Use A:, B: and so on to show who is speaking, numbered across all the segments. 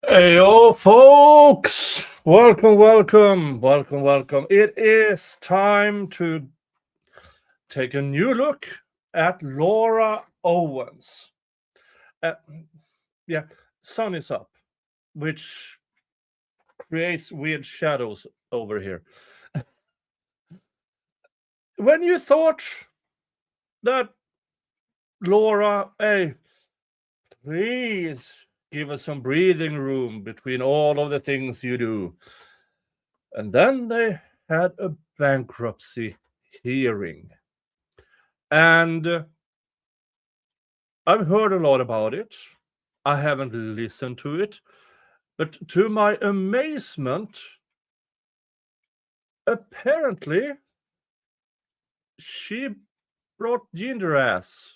A: Hey, yo, folks! Welcome. It is time to take a new look at Laura Owens. Uh, yeah, sun is up, which creates weird shadows over here. When you thought that Laura, hey, please give us some breathing room between all of the things you do. And then they had a bankruptcy hearing. And I've heard a lot about it. I haven't listened to it. But to my amazement, apparently, she brought ginger ass.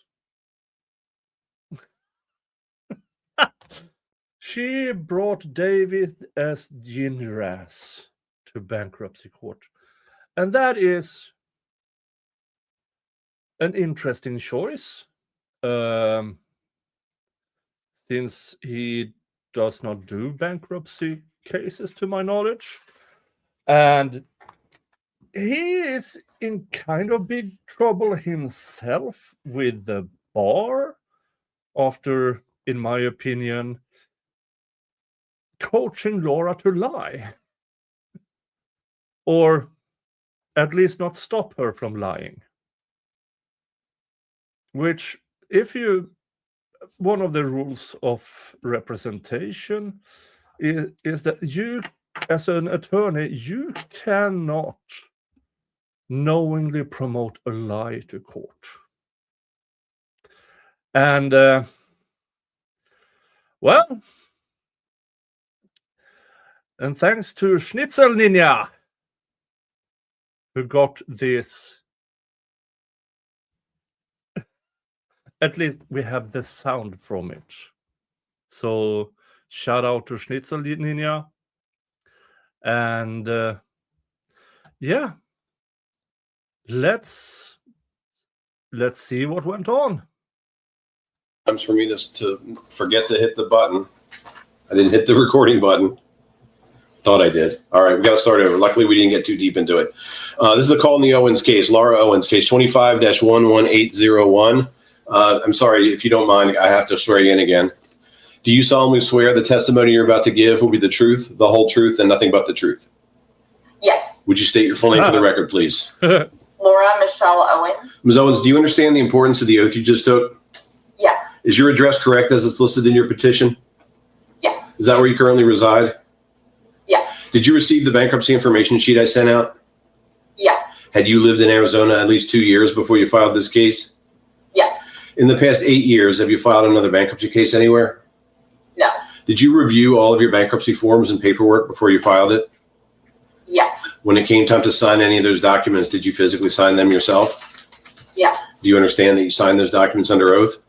A: She brought David as ginger ass to bankruptcy court. And that is an interesting choice. Since he does not do bankruptcy cases, to my knowledge. And he is in kind of big trouble himself with the bar after, in my opinion, coaching Laura to lie. Or at least not stop her from lying. Which, one of the rules of representation is that you, as an attorney, you cannot knowingly promote a lie to court. And, well, and thanks to Schnitzel Ninja, who got this. At least we have the sound from it. So shout out to Schnitzel Ninja. And yeah, let's see what went on.
B: Times for me to forget to hit the button. I didn't hit the recording button. Thought I did. All right, we got to start over. Luckily, we didn't get too deep into it. This is a call in the Owens case, Laura Owens case 25-11801. I'm sorry, if you don't mind, I have to swear you in again. Do you solemnly swear the testimony you're about to give will be the truth, the whole truth, and nothing but the truth?
C: Yes.
B: Would you state your full name for the record, please?
C: Laura Michelle Owens.
B: Ms. Owens, do you understand the importance of the oath you just took?
C: Yes.
B: Is your address correct as it's listed in your petition?
C: Yes.
B: Is that where you currently reside?
C: Yes.
B: Did you receive the bankruptcy information sheet I sent out?
C: Yes.
B: Had you lived in Arizona at least 2 years before you filed this case?
C: Yes.
B: In the past 8 years, have you filed another bankruptcy case anywhere?
C: No.
B: Did you review all of your bankruptcy forms and paperwork before you filed it?
C: Yes.
B: When it came time to sign any of those documents, did you physically sign them yourself?
C: Yes.
B: Do you understand that you signed those documents under oath?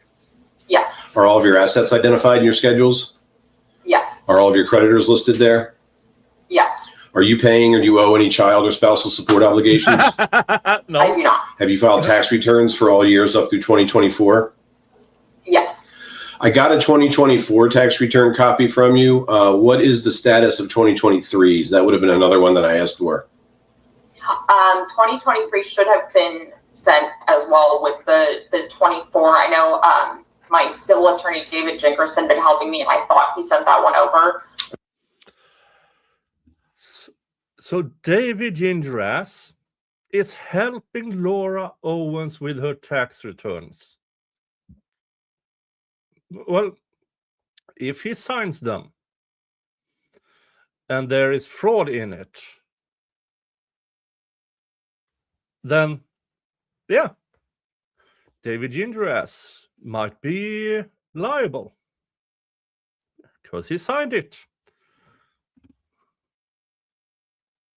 C: Yes.
B: Are all of your assets identified in your schedules?
C: Yes.
B: Are all of your creditors listed there?
C: Yes.
B: Are you paying or do you owe any child or spousal support obligations?
A: No.
C: I do not.
B: Have you filed tax returns for all years up through 2024?
C: Yes.
B: I got a 2024 tax return copy from you. What is the status of 2023s? That would have been another one that I asked for.
C: 2023 should have been sent as well with the 24. I know my civil attorney, David Jinkerson, been helping me, and I thought he sent that one over.
A: So David Gingerass is helping Laura Owens with her tax returns. Well, if he signs them and there is fraud in it, then yeah, David Gingerass might be liable because he signed it.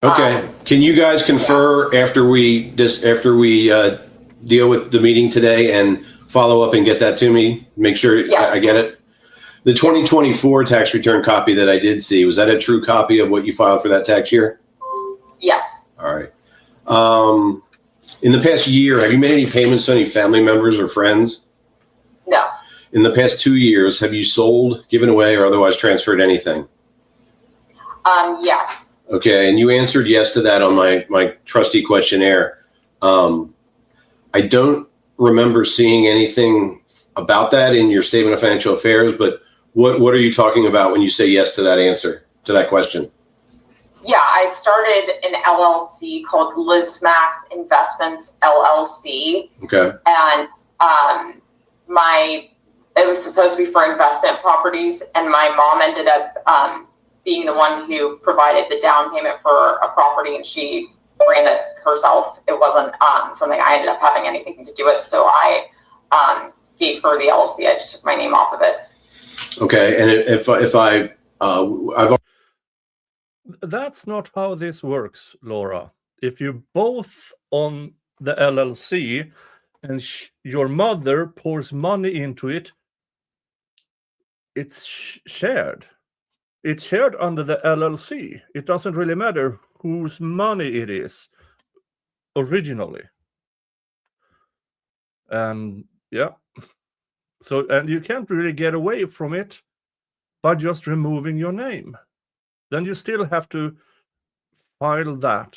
B: Okay. Can you guys confer after we deal with the meeting today and follow up and get that to me? Make sure
C: Yes.
B: I get it. The 2024 tax return copy that I did see, was that a true copy of what you filed for that tax year?
C: Yes.
B: All right. In the past year, have you made any payments to any family members or friends?
C: No.
B: In the past 2 years, have you sold, given away, or otherwise transferred anything?
C: Yes.
B: Okay, and you answered yes to that on my trustee questionnaire. I don't remember seeing anything about that in your statement of financial affairs, but what are you talking about when you say yes to that answer, to that question?
C: Yeah, I started an LLC called LizMax Investments LLC.
B: Okay.
C: And it was supposed to be for investment properties, and my mom ended up being the one who provided the down payment for a property, and she ran it herself. It wasn't something I ended up having anything to do with, so I gave her the LLC. I just took my name off of it.
B: Okay, and if I've
A: That's not how this works, Laura. If you both on the LLC and your mother pours money into it, it's shared. It's shared under the LLC. It doesn't really matter whose money it is originally. And yeah. So, and you can't really get away from it by just removing your name. Then you still have to file that.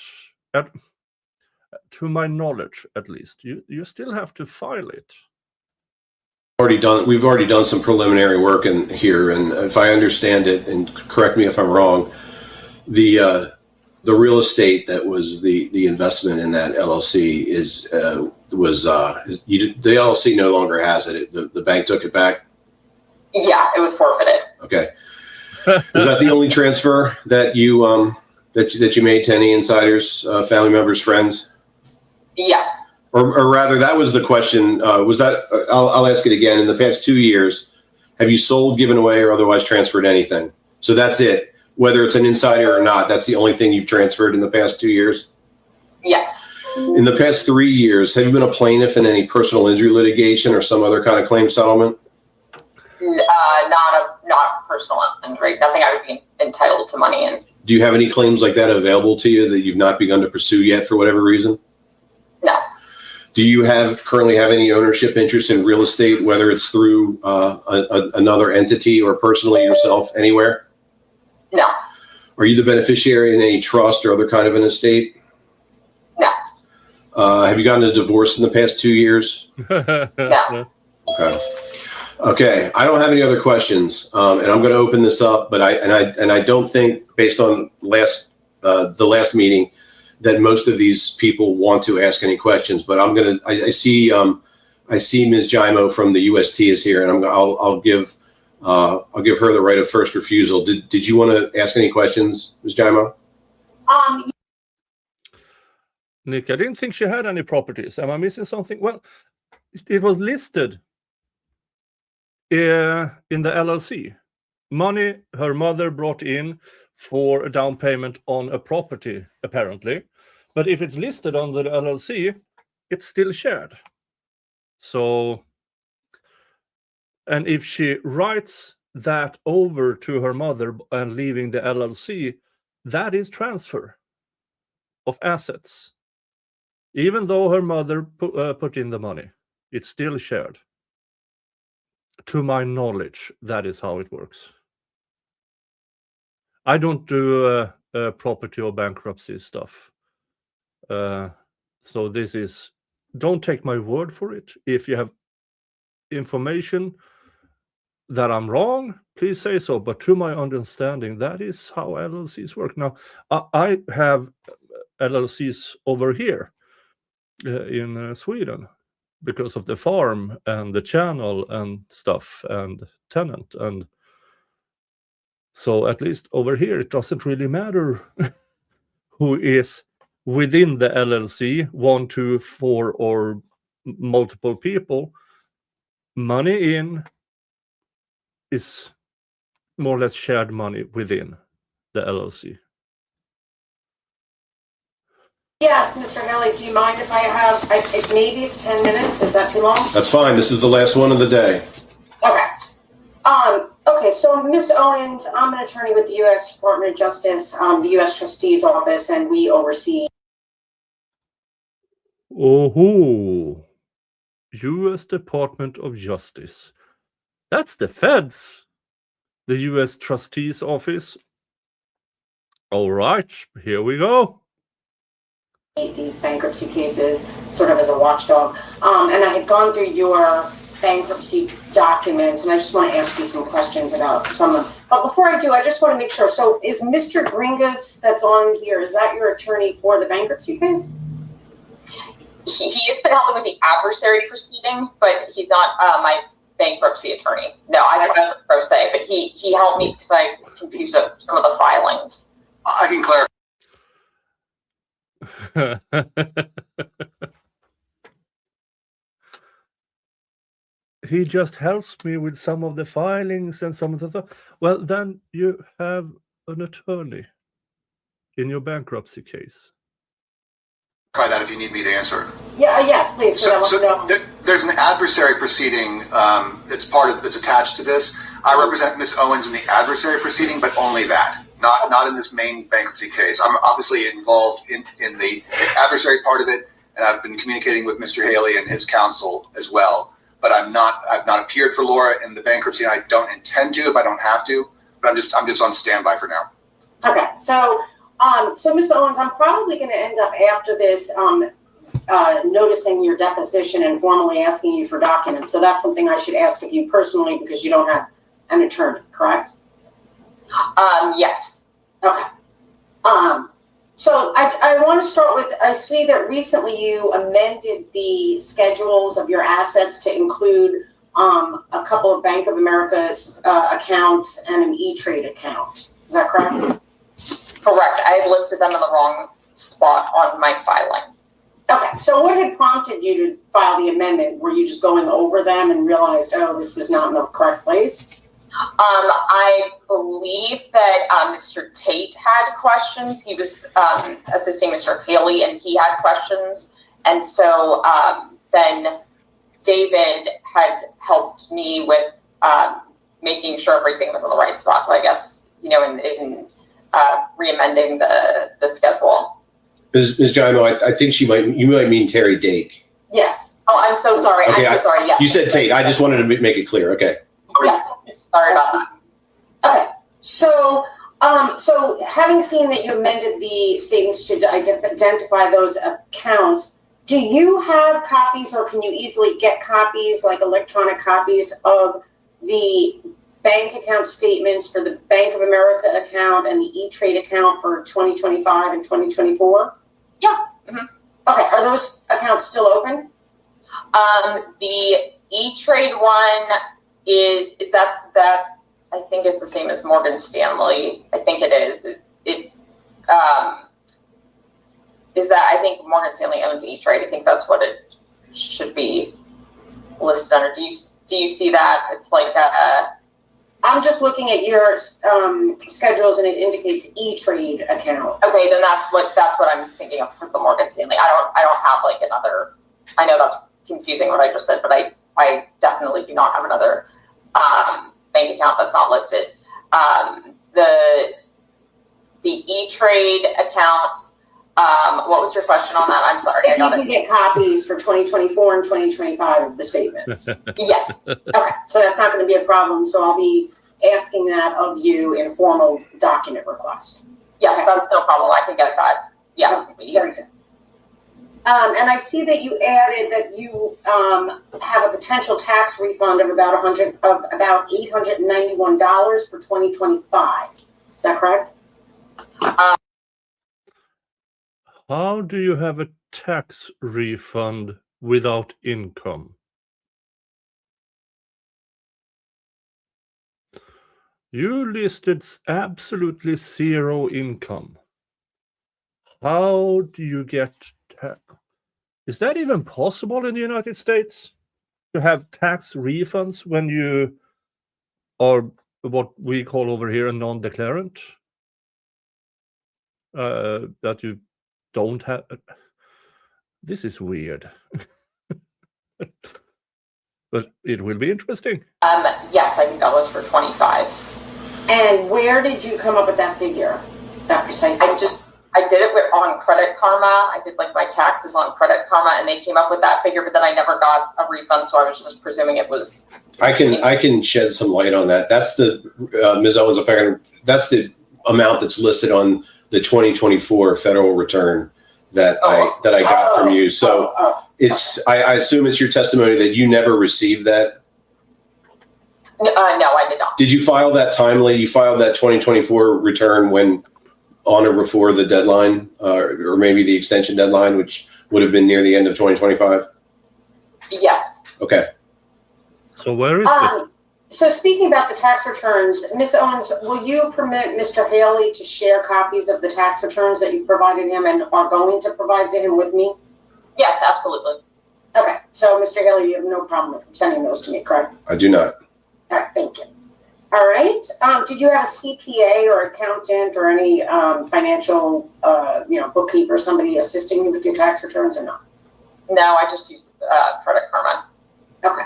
A: To my knowledge, at least, you still have to file it.
B: we've already done some preliminary work in here, and if I understand it, and correct me if I'm wrong, the real estate that was the investment in that LLC the LLC no longer has it. The bank took it back.
C: Yeah, it was forfeited.
B: Okay. Is that the only transfer that you that you made to any insiders, family members, friends?
C: Yes.
B: Or rather, that was the question. Was that? I'll ask it again. In the past 2 years, have you sold, given away, or otherwise transferred anything? So that's it. Whether it's an insider or not, that's the only thing you've transferred in the past 2 years?
C: Yes.
B: In the past 3 years, have you been a plaintiff in any personal injury litigation or some other kind of claim settlement?
C: Not personal injury. Nothing I would be entitled to money in.
B: Do you have any claims like that available to you that you've not begun to pursue yet for whatever reason?
C: No.
B: Do you currently have any ownership interest in real estate, whether it's through another entity or personally yourself anywhere?
C: No.
B: Are you the beneficiary in any trust or other kind of an estate?
C: No.
B: Have you gotten a divorce in the past 2 years?
C: No.
B: Okay. I don't have any other questions, and I'm going to open this up. But I don't think, based on the last meeting, that most of these people want to ask any questions. But I see Ms. Jimo from the UST is here, and I'll give her the right of first refusal. Did you want to ask any questions, Ms. Jimo?
A: Nick, I didn't think she had any properties. Am I missing something? Well, it was listed in the LLC. Money her mother brought in for a down payment on a property, apparently. But if it's listed on the LLC, it's still shared. So, and if she writes that over to her mother and leaving the LLC, that is transfer of assets. Even though her mother put in the money, it's still shared. To my knowledge, that is how it works. I don't do property or bankruptcy stuff. So this is, don't take my word for it. If you have information that I'm wrong, please say so. But to my understanding, that is how LLCs work. Now, I have LLCs over here in Sweden because of the farm and the channel and stuff and tenant. And so at least over here, it doesn't really matter who is within the LLC, 1, 2, 4, or multiple people. Money in is more or less shared money within the LLC.
D: Yes, Mr. Haley, do you mind if I have, maybe it's 10 minutes, is that too long?
B: That's fine. This is the last one of the day.
D: Okay. Okay, so Ms. Owens, I'm an attorney with the U.S. Department of Justice, the U.S. Trustee's Office, and we oversee.
A: Oh, U.S. Department of Justice. That's the feds. The U.S. Trustee's Office. All right, here we go.
D: These bankruptcy cases sort of as a watchdog. And I had gone through your bankruptcy documents, and I just want to ask you some questions about some of them. But before I do, I just want to make sure. So is Mr. Gringas that's on here, is that your attorney for the bankruptcy case?
C: He has been helping with the adversary proceeding, but he's not my bankruptcy attorney. No, I'm a pro se, but he helped me because I confused some of the filings.
E: I can clarify.
A: He just helps me with some of the filings and some of the stuff. Well, then you have an attorney in your bankruptcy case.
E: Try that if you need me to answer.
D: Yeah, yes, please.
E: There's an adversary proceeding that's attached to this. I represent Ms. Owens in the adversary proceeding, but only that, not in this main bankruptcy case. I'm obviously involved in the adversary part of it, and I've been communicating with Mr. Haley and his counsel as well. But I've not appeared for Laura in the bankruptcy, and I don't intend to if I don't have to. But I'm just on standby for now.
D: Okay, so Ms. Owens, I'm probably going to end up after this noticing your deposition and formally asking you for documents. So that's something I should ask of you personally because you don't have an attorney, correct?
C: Yes.
D: Okay. So I want to start with, I see that recently you amended the schedules of your assets to include a couple of Bank of America's accounts and an E-Trade account. Is that correct?
C: Correct. I had listed them in the wrong spot on my filing.
D: Okay. So what had prompted you to file the amendment? Were you just going over them and realized, oh, this was not in the correct place?
C: I believe that Mr. Tate had questions. He was assisting Mr. Haley, and he had questions. And so then David had helped me with making sure everything was in the right spot. So I guess, in re-amending the schedule.
B: Ms. Jaimo, I think you might mean Terry Dake.
C: Yes. Oh, I'm so sorry.
B: Okay,
C: I'm so sorry. Yes.
B: You said Tate. I just wanted to make it clear. Okay.
C: Yes. Sorry about that.
D: Okay. So, so having seen that you amended the statements to identify those accounts, do you have copies or can you easily get copies, like electronic copies of the bank account statements for the Bank of America account and the E-Trade account for 2025 and 2024?
C: Yeah. Mm-hmm.
D: Okay. Are those accounts still open?
C: The E-Trade one is that I think is the same as Morgan Stanley. I think it is. Is that I think Morgan Stanley owns E-Trade. I think that's what it should be listed under. Do you see that? It's like
D: I'm just looking at your schedules and it indicates E-Trade account.
C: Okay, then that's what I'm thinking of for the Morgan Stanley. I don't have like another. I know that's confusing what I just said, but I definitely do not have another bank account that's not listed. The E-Trade account. What was your question on that? I'm sorry.
D: If you can get copies for 2024 and 2025 of the statements.
C: Yes.
D: Okay, so that's not going to be a problem. So I'll be asking that of you in a formal document request.
C: Yes, okay. That's no problem. I can get that. Yeah.
D: Okay, very good. And I see that you added that you have a potential tax refund of about $891 for 2025. Is that correct?
A: How do you have a tax refund without income? You listed absolutely zero income. How do you get tax? Is that even possible in the United States to have tax refunds when you are what we call over here a non-declarant? That you don't have. This is weird. But it will be interesting.
C: Yes, I think that was for 25.
D: And where did you come up with that figure? That precise figure?
C: I did it on Credit Karma. I did like my taxes on Credit Karma, and they came up with that figure, but then I never got a refund, so I was just presuming it was.
B: I can shed some light on that. That's the Ms. Owens, that's the amount that's listed on the 2024 federal return that I got from you. So I assume it's your testimony that you never received that.
C: No, I did not.
B: Did you file that timely? You filed that 2024 return when on or before the deadline, or maybe the extension deadline, which would have been near the end of 2025?
C: Yes.
B: Okay.
A: So where is it?
D: So speaking about the tax returns, Ms. Owens, will you permit Mr. Haley to share copies of the tax returns that you provided him and are going to provide to him with me?
C: Yes, absolutely.
D: Okay, so Mr. Haley, you have no problem with sending those to me, correct?
B: I do not.
D: All right, thank you. All right. Did you have a CPA or accountant or any financial, bookkeeper, somebody assisting you with your tax returns or not?
C: No, I just used Credit Karma.
D: Okay.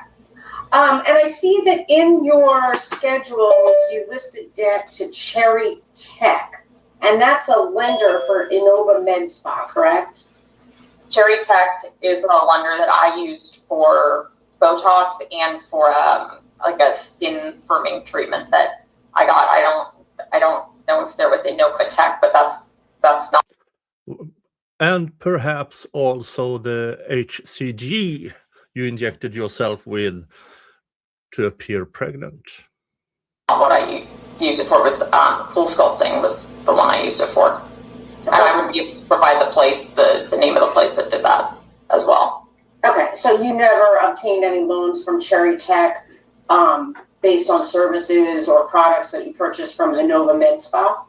D: And I see that in your schedules, you listed debt to Cherry Tech, and that's a lender for Innova Med Spa, correct?
C: Cherry Tech is a lender that I used for Botox and for like a skin firming treatment that I got. I don't know if they're with Innova Tech, but that's not.
A: And perhaps also the HCG you injected yourself with to appear pregnant.
C: What I used it for was pool sculpting was the one I used it for. And I would provide the name of the place that did that as well.
D: Okay, so you never obtained any loans from Cherry Tech based on services or products that you purchased from Innova Med Spa?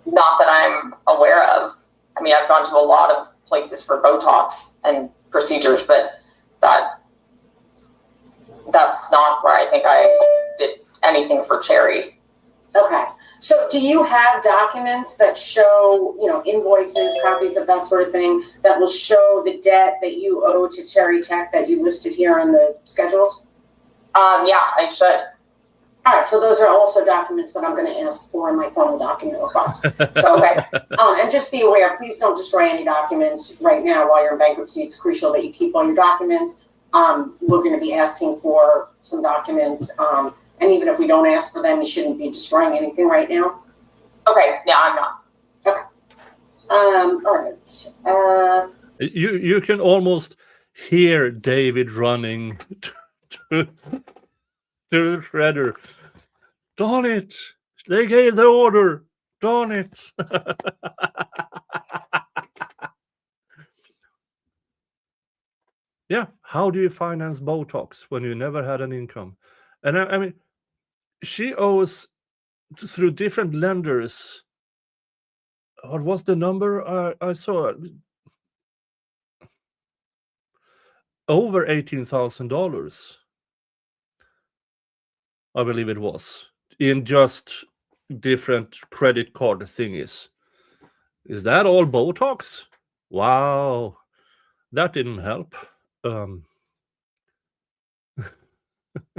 C: Not that I'm aware of. I mean, I've gone to a lot of places for Botox and procedures, but that's not where I think I did anything for Cherry.
D: Okay. So do you have documents that show, invoices, copies of that sort of thing that will show the debt that you owe to Cherry Tech that you listed here in the schedules?
C: Yeah, I should.
D: All right. So those are also documents that I'm going to ask for in my formal document request. So, okay. And just be aware, please don't destroy any documents right now while you're in bankruptcy. It's crucial that you keep all your documents. We're going to be asking for some documents. And even if we don't ask for them, you shouldn't be destroying anything right now.
C: Okay. Yeah, I'm not.
D: Okay. All right.
A: You can almost hear David running to the shredder. Darn it! They gave the order. Darn it! Yeah, how do you finance Botox when you never had an income? And I mean, she owes through different lenders. What was the number I saw? Over $18,000, I believe it was, in just different credit card thingies. Is that all Botox? Wow, that didn't help.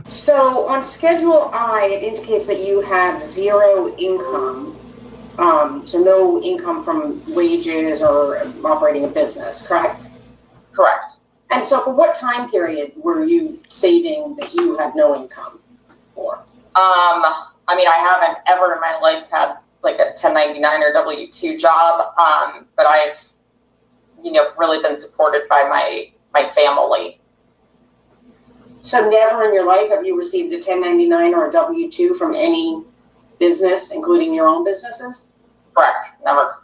D: So on Schedule I, it indicates that you have zero income. So no income from wages or operating a business, correct?
C: Correct.
D: And so for what time period were you stating that you had no income for?
C: I mean, I haven't ever in my life had like a 1099 or W-2 job, but I've, really been supported by my family.
D: So never in your life have you received a 1099 or a W-2 from any business, including your own businesses?
C: Correct. Never.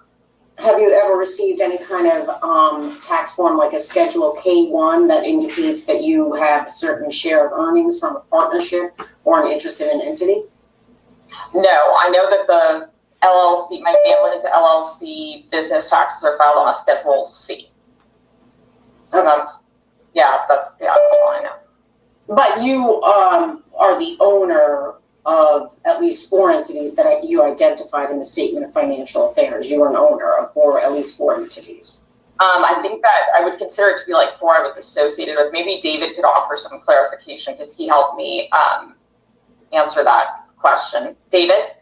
D: Have you ever received any kind of tax form like a Schedule K-1 that indicates that you have a certain share of earnings from a partnership or an interest in an entity?
C: No, I know that the LLC, my family's LLC business taxes are filed on a Schedule C. And that's all I know.
D: But you are the owner of at least 4 entities that you identified in the Statement of Financial Affairs. You are an owner of at least 4 entities.
C: I think that I would consider it to be like 4 I was associated with. Maybe David could offer some clarification because he helped me answer that question. David?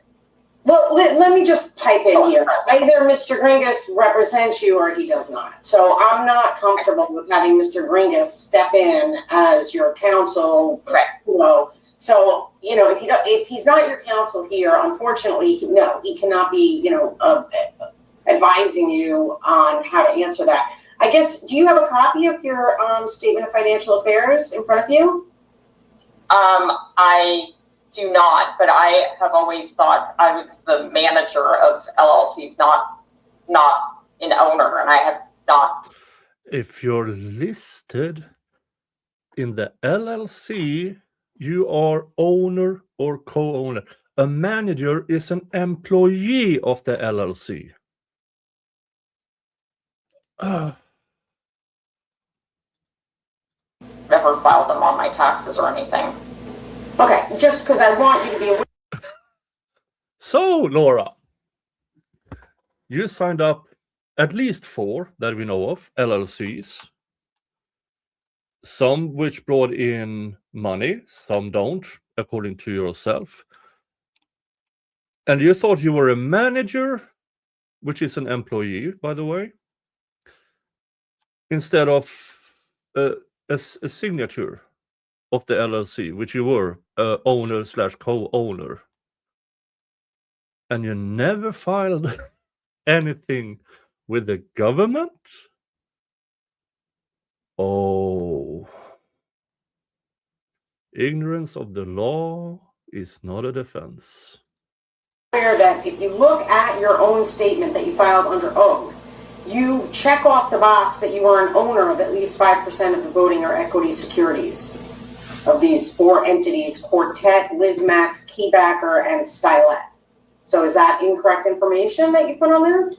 D: Well, let me just pipe in here. Either Mr. Gringus represents you or he does not. So I'm not comfortable with having Mr. Gringus step in as your counsel.
C: Right.
D: So if he's not your counsel here, unfortunately, he cannot be advising you on how to answer that. I guess, do you have a copy of your statement of financial affairs in front of you?
C: I do not, but I have always thought I was the manager of LLCs, not an owner, and I have not.
A: If you're listed in the LLC, you are owner or co-owner. A manager is an employee of the LLC.
C: Never filed them on my taxes or anything.
D: Okay, just because I want you to be aware.
A: So, Laura, you signed up at least 4 that we know of, LLCs. Some which brought in money, some don't, according to yourself. And you thought you were a manager, which is an employee, by the way, instead of a signature of the LLC, which you were owner/co-owner. And you never filed anything with the government? Oh. Ignorance of the law is not a defense.
D: That if you look at your own statement that you filed under oath, you check off the box that you are an owner of at least 5% of the voting or equity securities of these 4 entities: Quartet, Lizmax, Keybacker, and Stylet. So is that incorrect information that you put on there?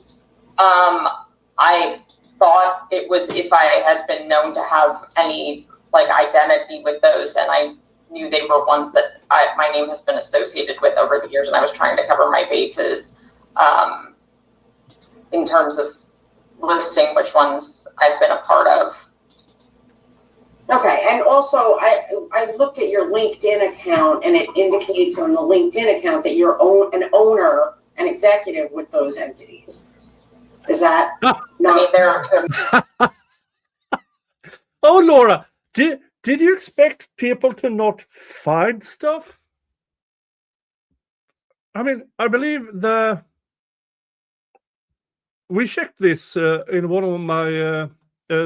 C: I thought it was if I had been known to have any identity with those, and I knew they were ones that my name has been associated with over the years, and I was trying to cover my bases in terms of listing which ones I've been a part of.
D: Okay, and also I looked at your LinkedIn account, and it indicates on the LinkedIn account that you're an owner and executive with those entities. Is that not?
C: I mean, they're
A: Oh, Laura, did you expect people to not find stuff? I mean, I believe we checked this in one of my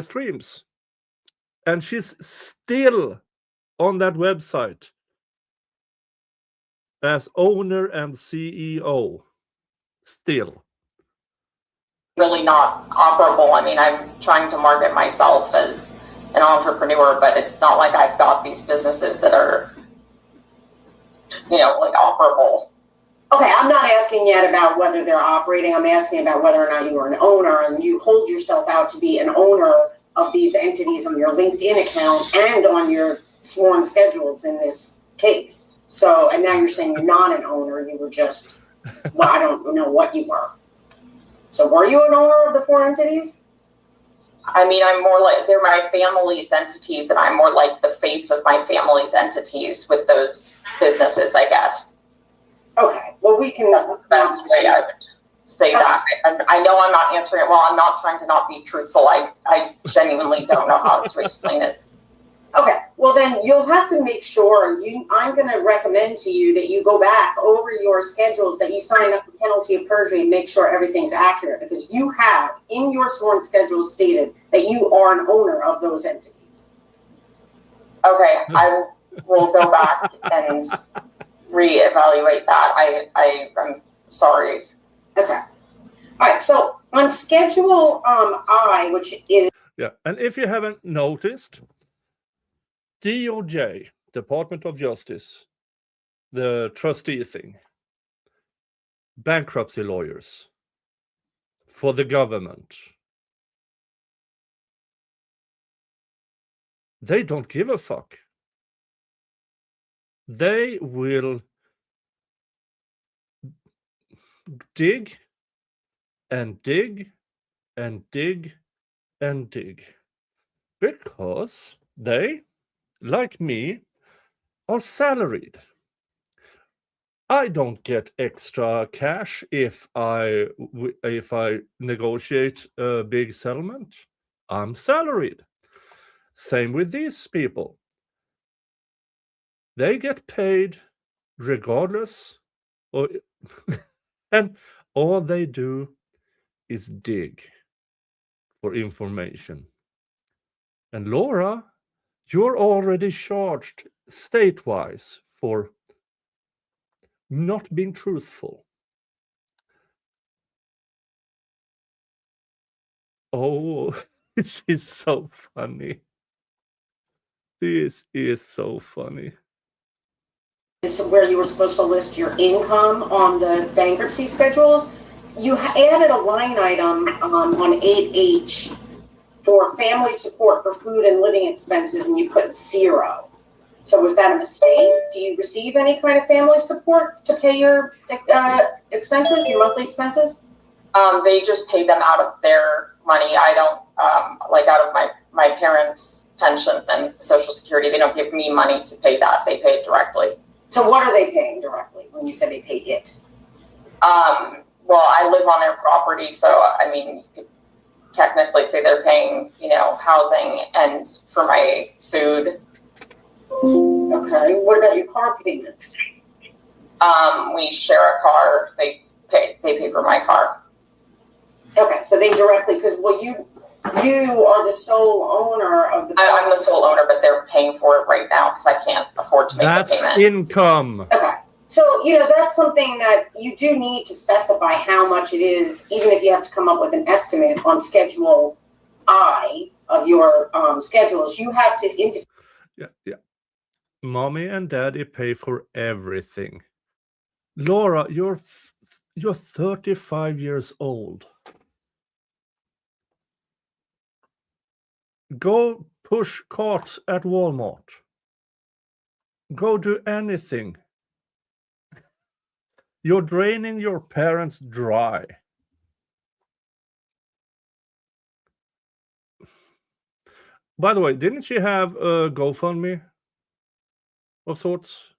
A: streams, and she's still on that website as owner and CEO. Still.
C: really not operable. I mean, I'm trying to market myself as an entrepreneur, but it's not like I've got these businesses that are, operable.
D: Okay, I'm not asking yet about whether they're operating. I'm asking about whether or not you are an owner, and you hold yourself out to be an owner of these entities on your LinkedIn account and on your sworn schedules in this case. So, and now you're saying you're not an owner. You were just, well, I don't know what you were. So were you an owner of the 4 entities?
C: I mean, I'm more like, they're my family's entities, and I'm more like the face of my family's entities with those businesses, I guess.
D: Okay, well, we can.
C: That's the best way I would say that. I know I'm not answering it well. I'm not trying to not be truthful. I genuinely don't know how to explain it.
D: Okay, well then you'll have to make sure I'm going to recommend to you that you go back over your schedules, that you sign up for penalty of perjury and make sure everything's accurate, because you have in your sworn schedules stated that you are an owner of those entities.
C: Okay, I will go back and reevaluate that. I'm sorry.
D: Okay. All right, so on Schedule I, which is...
A: Yeah, and if you haven't noticed, DOJ, Department of Justice, the trustee thing, bankruptcy lawyers for the government, they don't give a fuck. They will dig and dig and dig and dig, because they, like me, are salaried. I don't get extra cash if I negotiate a big settlement. I'm salaried. Same with these people. They get paid regardless, and all they do is dig for information. And Laura, you're already charged state-wise for not being truthful. Oh, this is so funny. This is so funny.
D: This is where you were supposed to list your income on the bankruptcy schedules. You added a line item on 8H for family support for food and living expenses, and you put 0. So was that a mistake? Do you receive any kind of family support to pay your expenses, your monthly expenses?
C: They just pay them out of their money. I don't, out of my parents' pension and Social Security. They don't give me money to pay that. They pay it directly.
D: So what are they paying directly when you say they pay it?
C: Well, I live on their property, so I mean, you could technically say they're paying, housing and for my food.
D: Okay. What about your car payments?
C: We share a car. They pay for my car.
D: Okay, so they directly, because you are the sole owner of the.
C: I'm the sole owner, but they're paying for it right now because I can't afford to make the payment.
A: That's income.
D: Okay. So, that's something that you do need to specify how much it is, even if you have to come up with an estimate on Schedule I of your schedules. You have to
A: Yeah. Mommy and daddy pay for everything. Laura, you're 35 years old. Go push carts at Walmart. Go do anything. You're draining your parents dry. By the way, didn't she have a GoFundMe of sorts?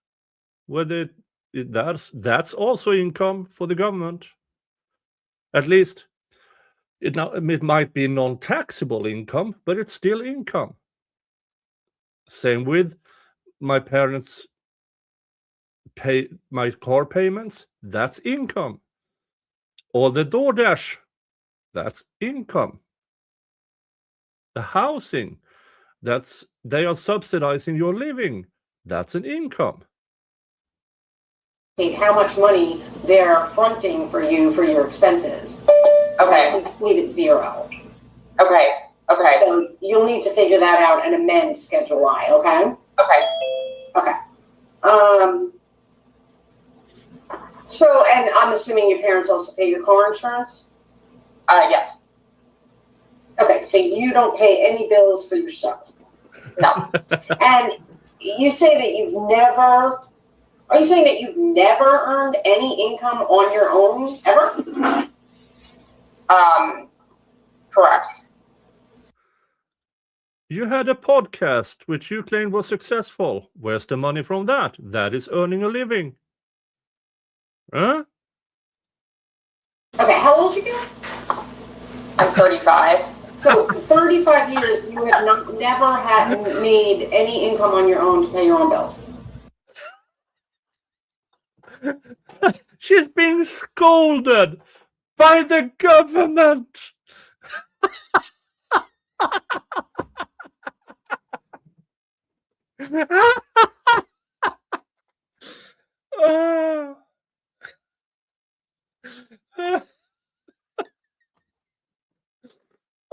A: That's also income for the government. At least it might be non-taxable income, but it's still income. Same with my parents pay my car payments. That's income. Or the DoorDash. That's income. The housing. They are subsidizing your living. That's an income.
D: how much money they're fronting for you for your expenses.
C: Okay.
D: We just leave it 0.
C: Okay.
D: So you'll need to figure that out and amend Schedule I, okay?
C: Okay.
D: So, and I'm assuming your parents also pay your car insurance?
C: Yes.
D: Okay, so you don't pay any bills for yourself?
C: No.
D: And you say that are you saying that you've never earned any income on your own, ever?
C: Correct.
A: You had a podcast which you claimed was successful. Where's the money from that? That is earning a living. Huh?
D: Okay, how old are you?
C: I'm 35.
D: So 35 years, you have never made any income on your own to pay your own bills.
A: She's being scolded by the government.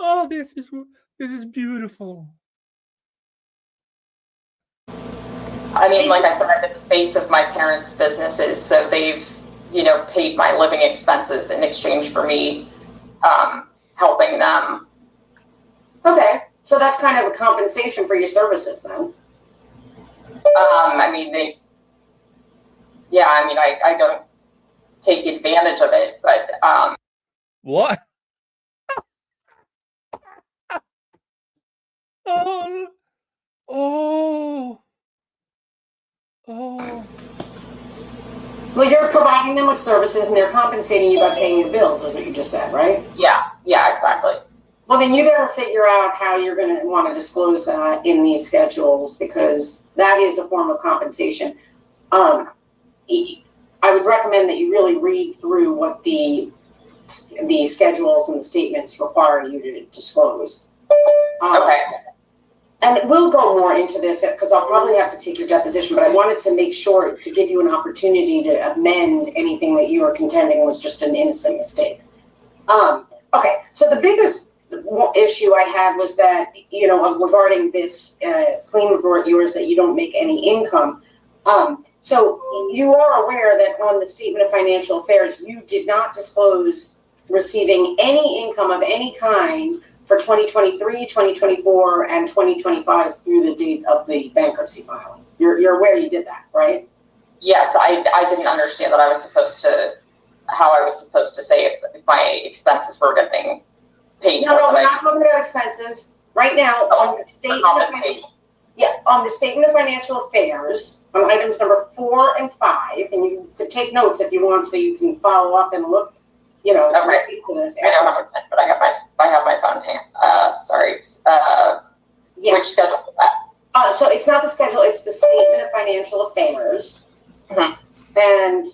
A: Oh, this is beautiful.
C: I mean, like I said, I've been the face of my parents' businesses, so they've, paid my living expenses in exchange for me helping them.
D: Okay, so that's kind of a compensation for your services then.
C: I don't take advantage of it, but
A: What? Oh.
D: Well, you're providing them with services and they're compensating you by paying your bills, is what you just said, right?
C: Yeah, exactly.
D: Well, then you better figure out how you're going to want to disclose that in these schedules, because that is a form of compensation. I would recommend that you really read through what the schedules and the statements require you to disclose.
C: Okay.
D: And we'll go more into this because I'll probably have to take your deposition, but I wanted to make sure to give you an opportunity to amend anything that you are contending was just an innocent mistake. Okay, so the biggest issue I had was that, regarding this claim report yours that you don't make any income. So you are aware that on the Statement of Financial Affairs, you did not disclose receiving any income of any kind for 2023, 2024, and 2025 through the date of the bankruptcy filing. You're aware you did that, right?
C: Yes, I didn't understand that how I was supposed to say if my expenses were getting paid.
D: No, we're not talking about expenses. Right now, on the statement on the Statement of Financial Affairs, on items number 4 and 5, and you could take notes if you want so you can follow up and look,
C: Okay.
D: into this.
C: I don't have a pen, but I have my phone here. Sorry.
D: Yeah.
C: Which schedule is that?
D: So it's not the schedule, it's the Statement of Financial Affairs.
C: Mhm.
D: And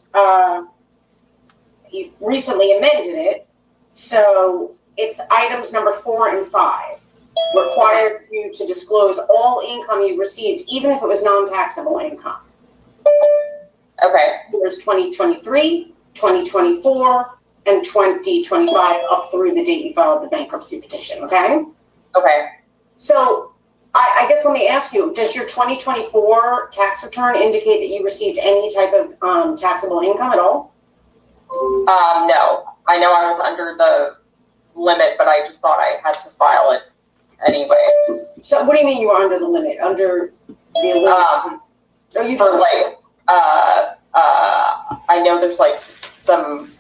D: you've recently amended it, so it's items number 4 and 5. Required you to disclose all income you received, even if it was non-taxable income.
C: Okay.
D: There's 2023, 2024, and 2025 up through the date you filed the bankruptcy petition, okay?
C: Okay.
D: So I guess let me ask you, does your 2024 tax return indicate that you received any type of taxable income at all?
C: No. I know I was under the limit, but I just thought I had to file it anyway.
D: So what do you mean you were under the limit? Under the limit?
C: For like, I know there's like some,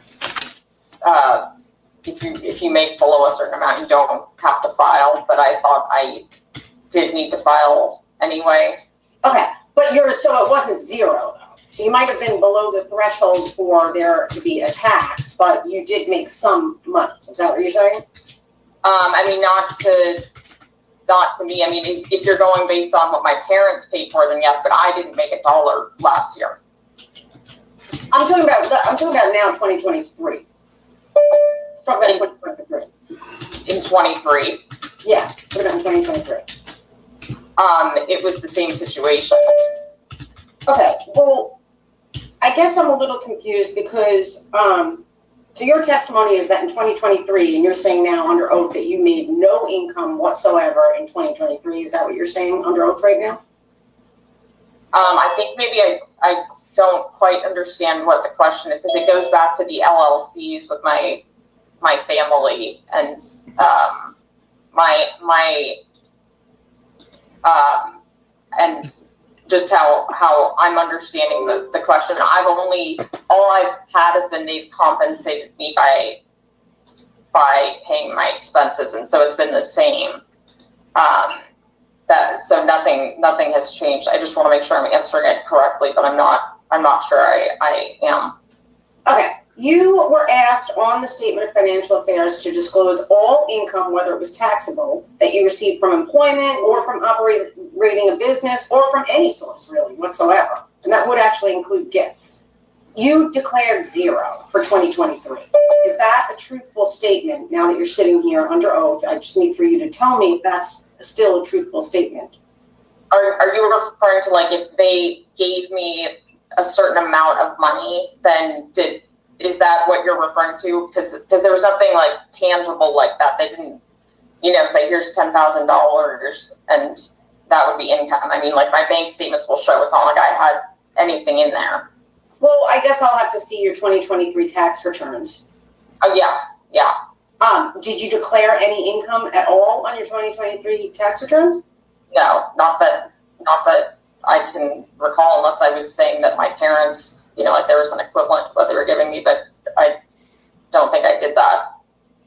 C: if you make below a certain amount, you don't have to file, but I thought I did need to file anyway.
D: Okay, but so it wasn't zero though. So you might have been below the threshold for there to be a tax, but you did make some money. Is that what you're saying?
C: I mean, not to me. I mean, if you're going based on what my parents paid for, then yes, but I didn't make $1 last year.
D: I'm talking about now 2023. Let's talk about 2023.
C: In 23.
D: Yeah, put it on 2023.
C: It was the same situation.
D: Okay, well, I guess I'm a little confused because, so your testimony is that in 2023, and you're saying now under oath that you made no income whatsoever in 2023. Is that what you're saying under oath right now?
C: I think maybe I don't quite understand what the question is, because it goes back to the LLCs with my family and and just how I'm understanding the question. All I've had has been they've compensated me by paying my expenses, and so it's been the same. So nothing has changed. I just want to make sure I'm answering it correctly, but I'm not sure I am.
D: Okay. You were asked on the Statement of Financial Affairs to disclose all income, whether it was taxable, that you received from employment or from operating a business or from any source really whatsoever. And that would actually include gifts. You declared zero for 2023. Is that a truthful statement now that you're sitting here under oath? I just need for you to tell me if that's still a truthful statement.
C: Are you referring to like if they gave me a certain amount of money, then is that what you're referring to? Because there was nothing like tangible like that. They didn't, say here's $10,000 and that would be income. I mean, like my bank statements will show. It's not like I had anything in there.
D: Well, I guess I'll have to see your 2023 tax returns.
C: Oh yeah.
D: Did you declare any income at all on your 2023 tax returns?
C: No, not that I can recall, unless I was saying that my parents, like there was an equivalent to what they were giving me, but I don't think I did that.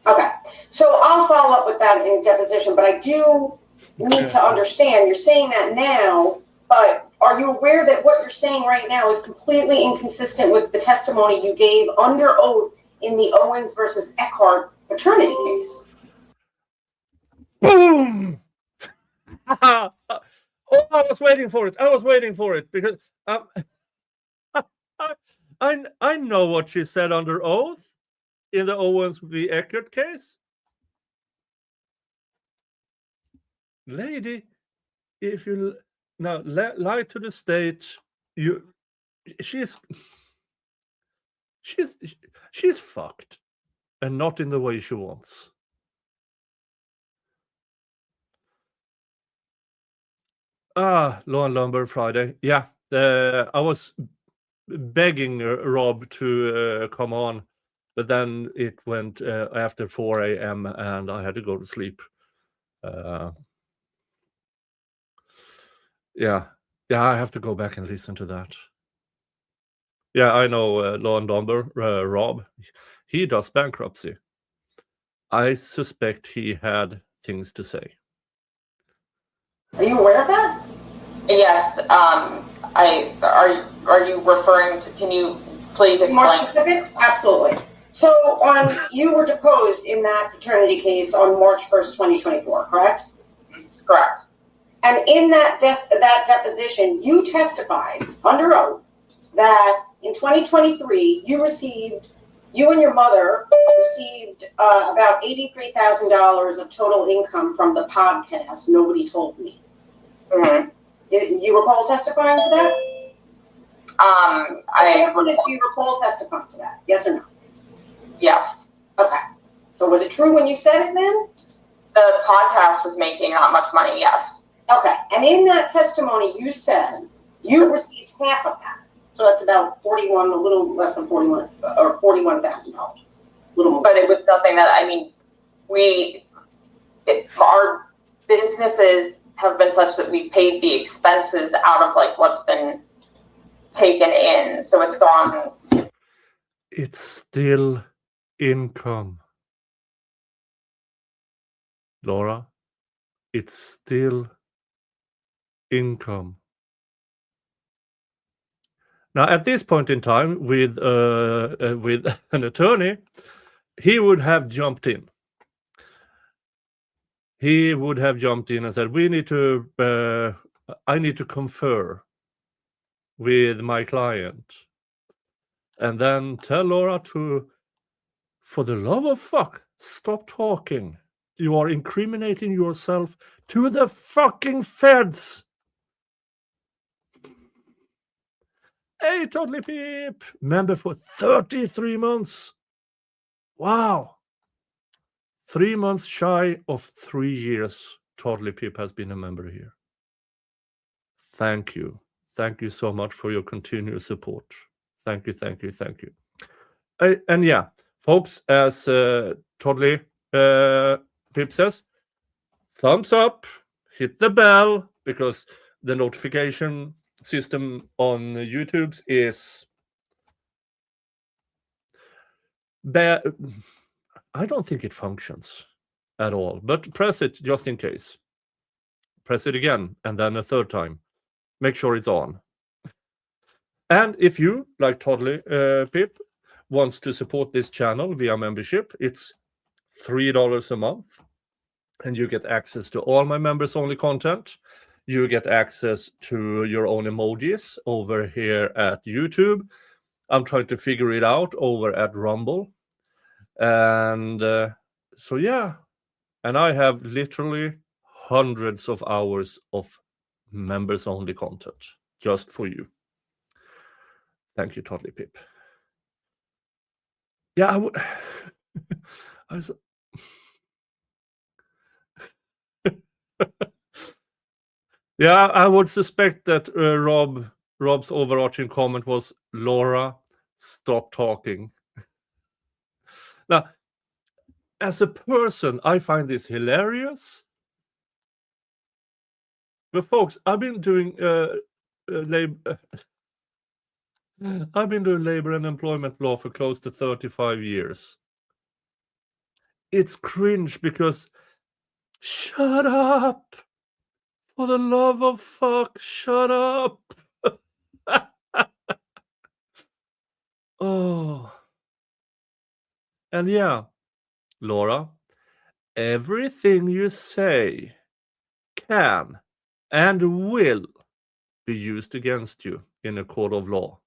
D: Okay, so I'll follow up with that in deposition, but I do need to understand, you're saying that now, but are you aware that what you're saying right now is completely inconsistent with the testimony you gave under oath in the Owens versus Eckhart paternity case?
A: Boom! Oh, I was waiting for it because I know what she said under oath in the Owens v. Eckert case. Lady, if you now lie to the state, she's fucked, and not in the way she wants. Law and Lumber Friday. Yeah, I was begging Rob to come on, but then it went after 4 a.m. and I had to go to sleep. Yeah, I have to go back and listen to that. Yeah, I know Law and Lumber, Rob. He does bankruptcy. I suspect he had things to say.
D: Are you aware of that?
C: Yes. Are you referring to? Can you please explain?
D: More specific? Absolutely. So, you were deposed in that paternity case on March 1st, 2024, correct?
C: Correct.
D: And in that deposition, you testified under oath that in 2023, you and your mother received about $83,000 of total income from the podcast Nobody Told Me.
C: Mm-hmm.
D: You recall testifying to that? Do you recall testifying to that? Yes or no?
C: Yes.
D: Okay. So was it true when you said it then?
C: The podcast was making that much money, yes.
D: Okay. And in that testimony, you said you received half of that. So that's about a little less than $41,000, a little more.
C: But it was something that, our businesses have been such that we paid the expenses out of like what's been taken in. So it's gone.
A: It's still income. Laura, it's still income. Now, at this point in time, with an attorney, he would have jumped in. He would have jumped in and said, I need to confer with my client. And then tell Laura to, for the love of fuck, stop talking. You are incriminating yourself to the fucking feds. Hey, Totally Peep, member for 33 months. Wow. 3 months shy of 3 years, Totally Peep has been a member here. Thank you. Thank you so much for your continued support. Thank you. And yeah, folks, as Totally Peep says, thumbs up, hit the bell, because the notification system on YouTube's is bad. I don't think it functions at all, but press it just in case. Press it again, and then a third time. Make sure it's on. And if you, like Totally Pip, wants to support this channel via membership, it's $3 a month, and you get access to all my members-only content. You get access to your own emojis over here at YouTube. I'm trying to figure it out over at Rumble. And so, yeah. And I have literally hundreds of hours of members-only content just for you. Thank you, Totally Pip. Yeah, I would... Yeah, I would suspect that Rob's overarching comment was, Laura, stop talking. Now, as a person, I find this hilarious. But folks, I've been doing labor and employment law for close to 35 years. It's cringe because, shut up, For the love of fuck, shut up. Oh. And yeah, Laura, everything you say can and will be used against you in a court of law.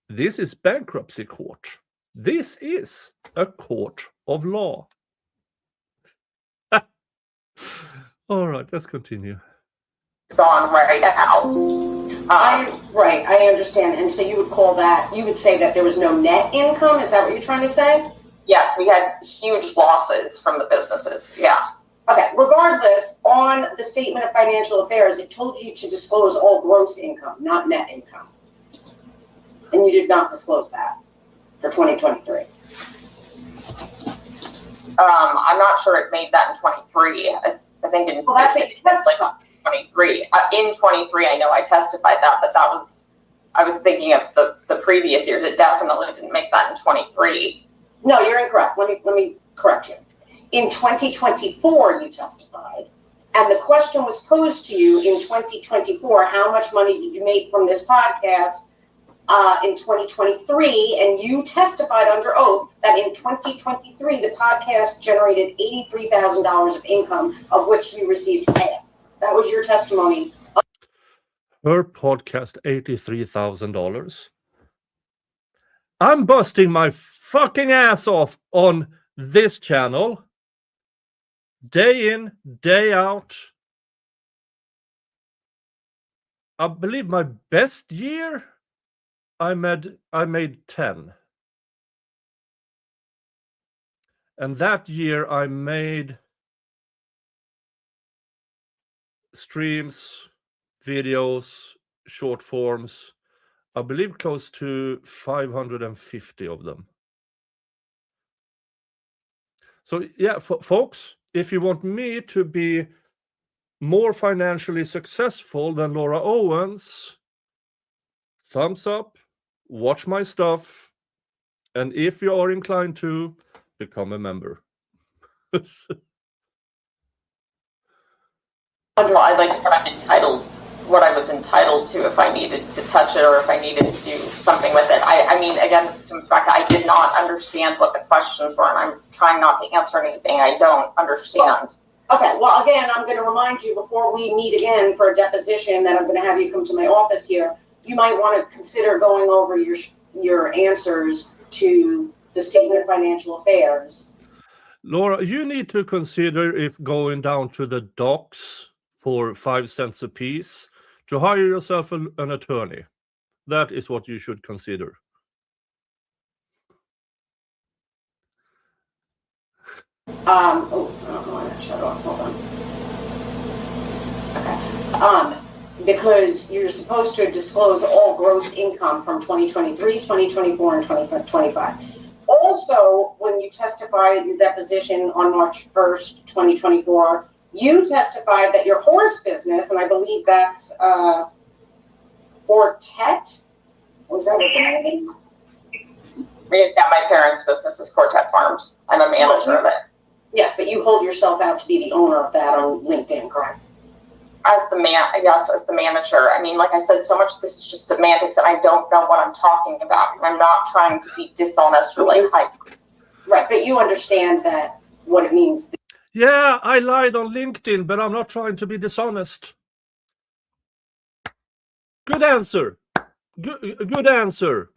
A: This is bankruptcy court. This is a court of law. All right, let's continue.
C: Gone right out.
D: I understand. And so you would call that, you would say that there was no net income? Is that what you're trying to say?
C: Yes, we had huge losses from the businesses. Yeah.
D: Okay, regardless, on the statement of financial affairs, it told you to disclose all gross income, not net income. And you did not disclose that for 2023.
C: I'm not sure it made that in 23. I think in
D: Well, that's
C: it's like 23. In 23, I know I testified that, but that was, I was thinking of the previous years. It definitely didn't make that in 23.
D: No, you're incorrect. Let me correct you. In 2024, you testified, and the question was posed to you in 2024, how much money did you make from this podcast in 2023? And you testified under oath that in 2023, the podcast generated $83,000 of income, of which you received half. That was your testimony.
A: Her podcast, $83,000. I'm busting my fucking ass off on this channel. Day in, day out. I believe my best year, I made 10. And that year I made streams, videos, short forms, I believe close to 550 of them. So yeah, folks, if you want me to be more financially successful than Laura Owens, thumbs up, watch my stuff, and if you are inclined to, become a member.
C: I like what I was entitled to if I needed to touch it or if I needed to do something with it. I mean, again, it comes back to I did not understand what the questions were, and I'm trying not to answer anything I don't understand.
D: Okay, well, again, I'm going to remind you before we meet again for a deposition that I'm going to have you come to my office here. You might want to consider going over your answers to the statement of financial affairs.
A: Laura, you need to consider if going down to the docks for 5 cents a piece to hire yourself an attorney. That is what you should consider.
D: I don't know why that shut off. Hold on. Okay. Because you're supposed to disclose all gross income from 2023, 2024, and 2025. Also, when you testified at your deposition on March 1st, 2024, you testified that your horse business, and I believe that's Quartet? Was that what the name is?
C: Yeah, my parents' business is Quartet Farms. I'm a manager of it.
D: Yes, but you hold yourself out to be the owner of that on LinkedIn, correct?
C: As the manager. I mean, like I said, so much of this is just semantics, and I don't know what I'm talking about. I'm not trying to be dishonest or like hype.
D: Right, but you understand that what it means.
A: Yeah, I lied on LinkedIn, but I'm not trying to be dishonest. Good answer. Good answer.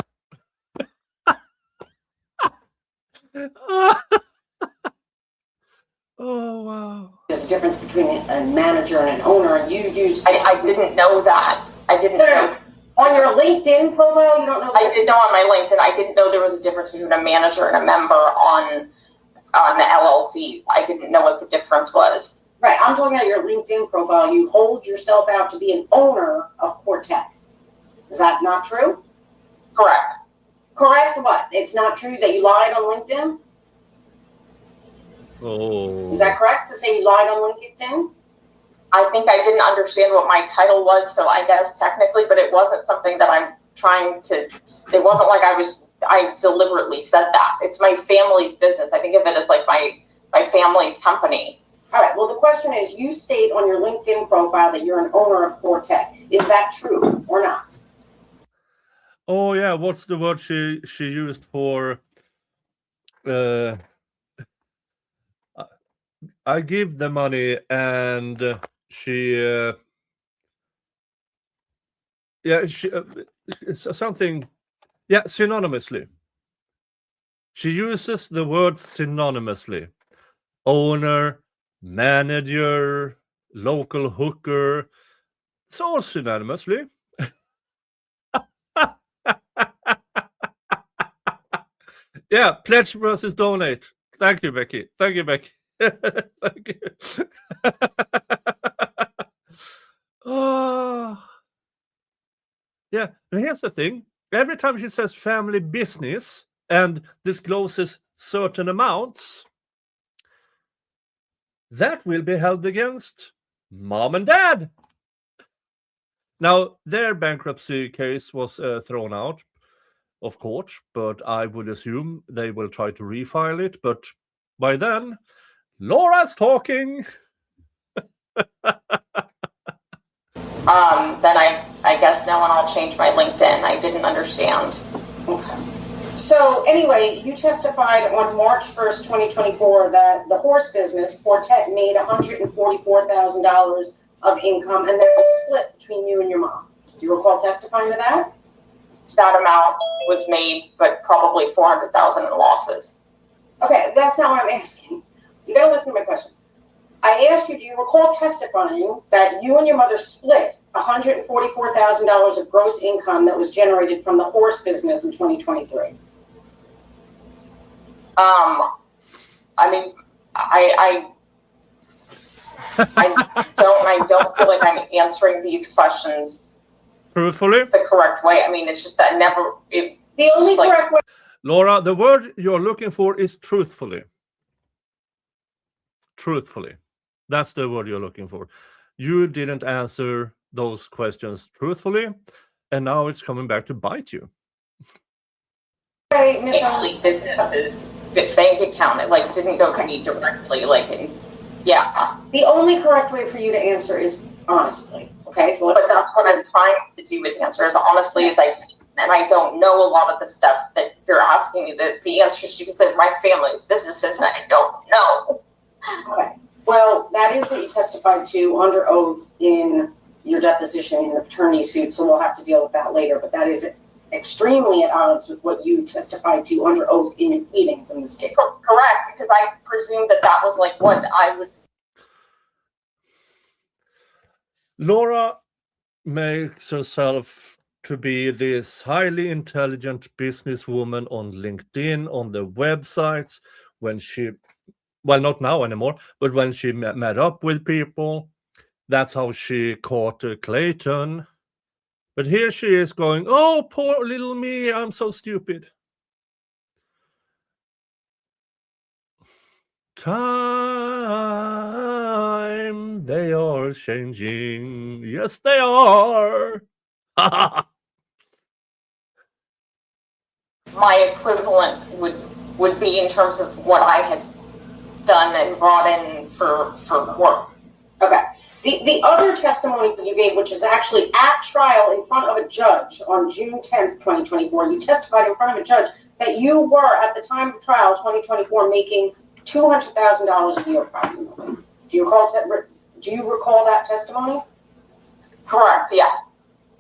A: Oh, wow.
D: There's a difference between a manager and an owner, and you use...
C: I didn't know that. I didn't know.
D: On your LinkedIn profile, you don't know...
C: I didn't know on my LinkedIn. I didn't know there was a difference between a manager and a member on the LLCs. I didn't know what the difference was.
D: Right, I'm talking about your LinkedIn profile. You hold yourself out to be an owner of Quartet. Is that not true?
C: Correct.
D: Correct what? It's not true that you lied on LinkedIn?
A: Oh.
D: Is that correct to say you lied on LinkedIn?
C: I think I didn't understand what my title was, so I guess technically, but it wasn't something that I'm trying to, it wasn't like I deliberately said that. It's my family's business. I think of it as like my family's company.
D: All right, well, the question is, you state on your LinkedIn profile that you're an owner of Quartet. Is that true or not?
A: Oh yeah, what's the word she used for? I give the money, and she. Yeah, it's something. Yeah, synonymously. She uses the words synonymously. Owner, manager, local hooker. It's all synonymously. Yeah, pledge versus donate. Thank you, Becky. Thank you, Becky. Thank you. Oh. Yeah, and here's the thing. Every time she says family business and discloses certain amounts, that will be held against mom and dad. Now, their bankruptcy case was thrown out of court, but I would assume they will try to refile it. But by then, Laura's talking.
C: Then I guess now and I'll change my LinkedIn. I didn't understand.
D: Okay. So anyway, you testified on March 1st, 2024 that the horse business, Quartet, made $144,000 of income, and that was split between you and your mom. Do you recall testifying to that?
C: That amount was made, but probably $400,000 in losses.
D: Okay, that's not what I'm asking. You gotta listen to my question. I asked you, do you recall testifying that you and your mother split $144,000 of gross income that was generated from the horse business in 2023?
C: I mean, I don't feel like I'm answering these questions
A: Truthfully?
C: the correct way. I mean, it's just that
D: The only correct way.
A: Laura, the word you're looking for is truthfully. Truthfully. That's the word you're looking for. You didn't answer those questions truthfully, and now it's coming back to bite you.
D: Hey, Miss
C: business's bank account, it didn't go to me directly. Yeah.
D: The only correct way for you to answer is honestly. Okay, so
C: But that's what I'm trying to do is answer as honestly as I can. And I don't know a lot of the stuff that you're asking me, the answers to, because my family's businesses, and I don't know.
D: Okay. Well, that is what you testified to under oath in your deposition in the paternity suit, so we'll have to deal with that later. But that is extremely at odds with what you testified to under oath in your pleadings in this case.
C: Correct, because I presumed that was what I would.
A: Laura makes herself to be this highly intelligent businesswoman on LinkedIn, on the websites, when she, well, not now anymore, but when she met up with people. That's how she caught Clayton. But here she is going, oh, poor little me, I'm so stupid. Time, they are changing. Yes, they are.
C: My equivalent would be in terms of what I had done and brought in for work.
D: Okay. The other testimony that you gave, which is actually at trial in front of a judge on June 10th, 2024, you testified in front of a judge that you were, at the time of trial, 2024, making $200,000 a year approximately. Do you recall that testimony?
C: Correct, yeah.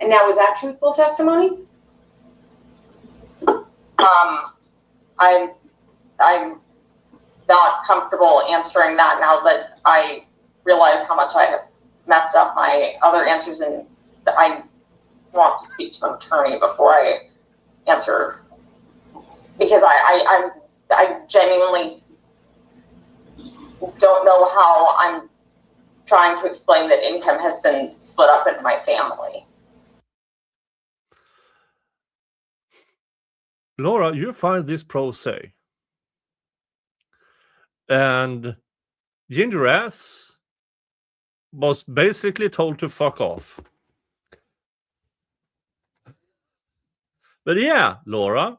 D: And now, was that truthful testimony?
C: I'm not comfortable answering that now that I realize how much I have messed up my other answers, and I want to speak to an attorney before I answer, because I genuinely don't know how I'm trying to explain that income has been split up into my family.
A: Laura, you find this pro se. And Ginger Ass was basically told to fuck off. But yeah, Laura,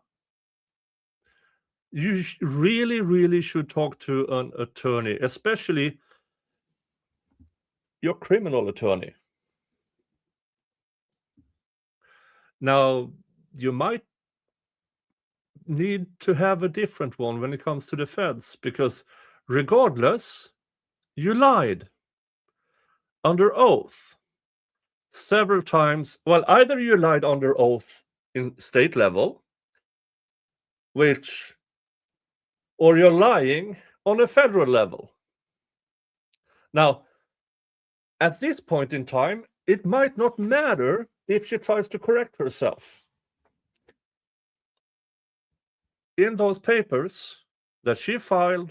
A: you really, really should talk to an attorney, especially your criminal attorney. Now, you might need to have a different one when it comes to the feds, because regardless, you lied under oath several times. Well, either you lied under oath in state level, or you're lying on a federal level. Now, at this point in time, it might not matter if she tries to correct herself. In those papers that she filed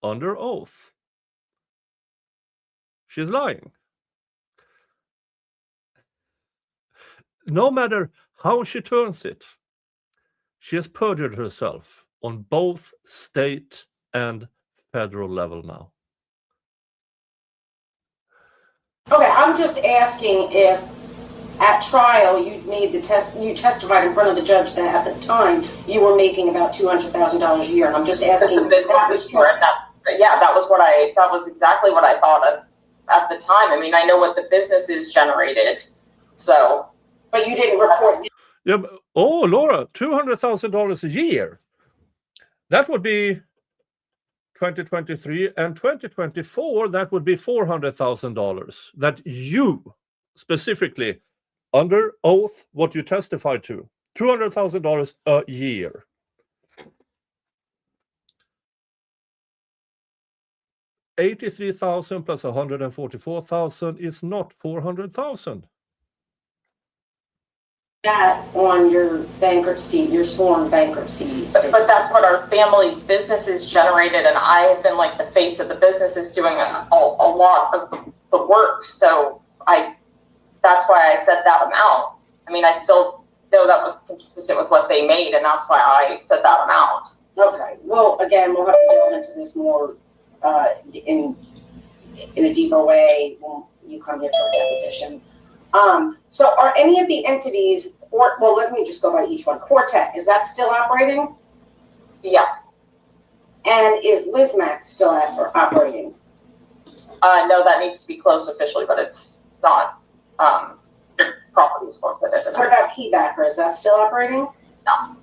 A: under oath, she's lying. No matter how she turns it, she has perjured herself on both state and federal level now.
D: Okay, I'm just asking if at trial you testified in front of the judge that at the time you were making about $200,000 a year, and I'm just asking if that was true.
C: That was exactly what I thought at the time. I mean, I know what the businesses generated, so.
D: But you didn't report.
A: Yeah, oh, Laura, $200,000 a year. That would be 2023, and 2024, that would be $400,000 that you specifically, under oath, what you testified to, $200,000 a year. $83,000 plus $144,000 is not $400,000.
D: That on your bankruptcy, your sworn bankruptcy.
C: But that's what our family's businesses generated, and I have been like the face of the businesses doing a lot of the work. So that's why I said that amount. I mean, I still know that was consistent with what they made, and that's why I said that amount.
D: Okay. Well, again, we'll have to delve into this more in a deeper way when you come here for a deposition. So are any of the entities, well, let me just go by each one. Quartet, is that still operating?
C: Yes.
D: And is Lizmac still operating?
C: No, that needs to be closed officially, but it's not. Properties forfeited.
D: What about Keybacker? Is that still operating?
C: No.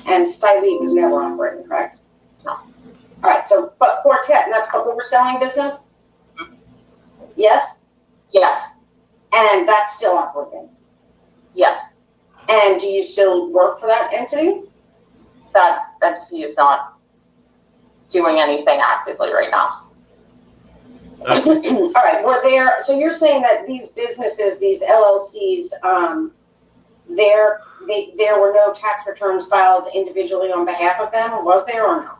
D: And Stylete was never operating, correct?
C: No.
D: All right. So, but Quartet, and that's the wholesaling business? Mm-hmm. Yes?
C: Yes.
D: And that's still operating?
C: Yes.
D: And do you still work for that entity?
C: That entity is not doing anything actively right now.
D: All right. So you're saying that these businesses, these LLCs, there were no tax returns filed individually on behalf of them? Was there or no?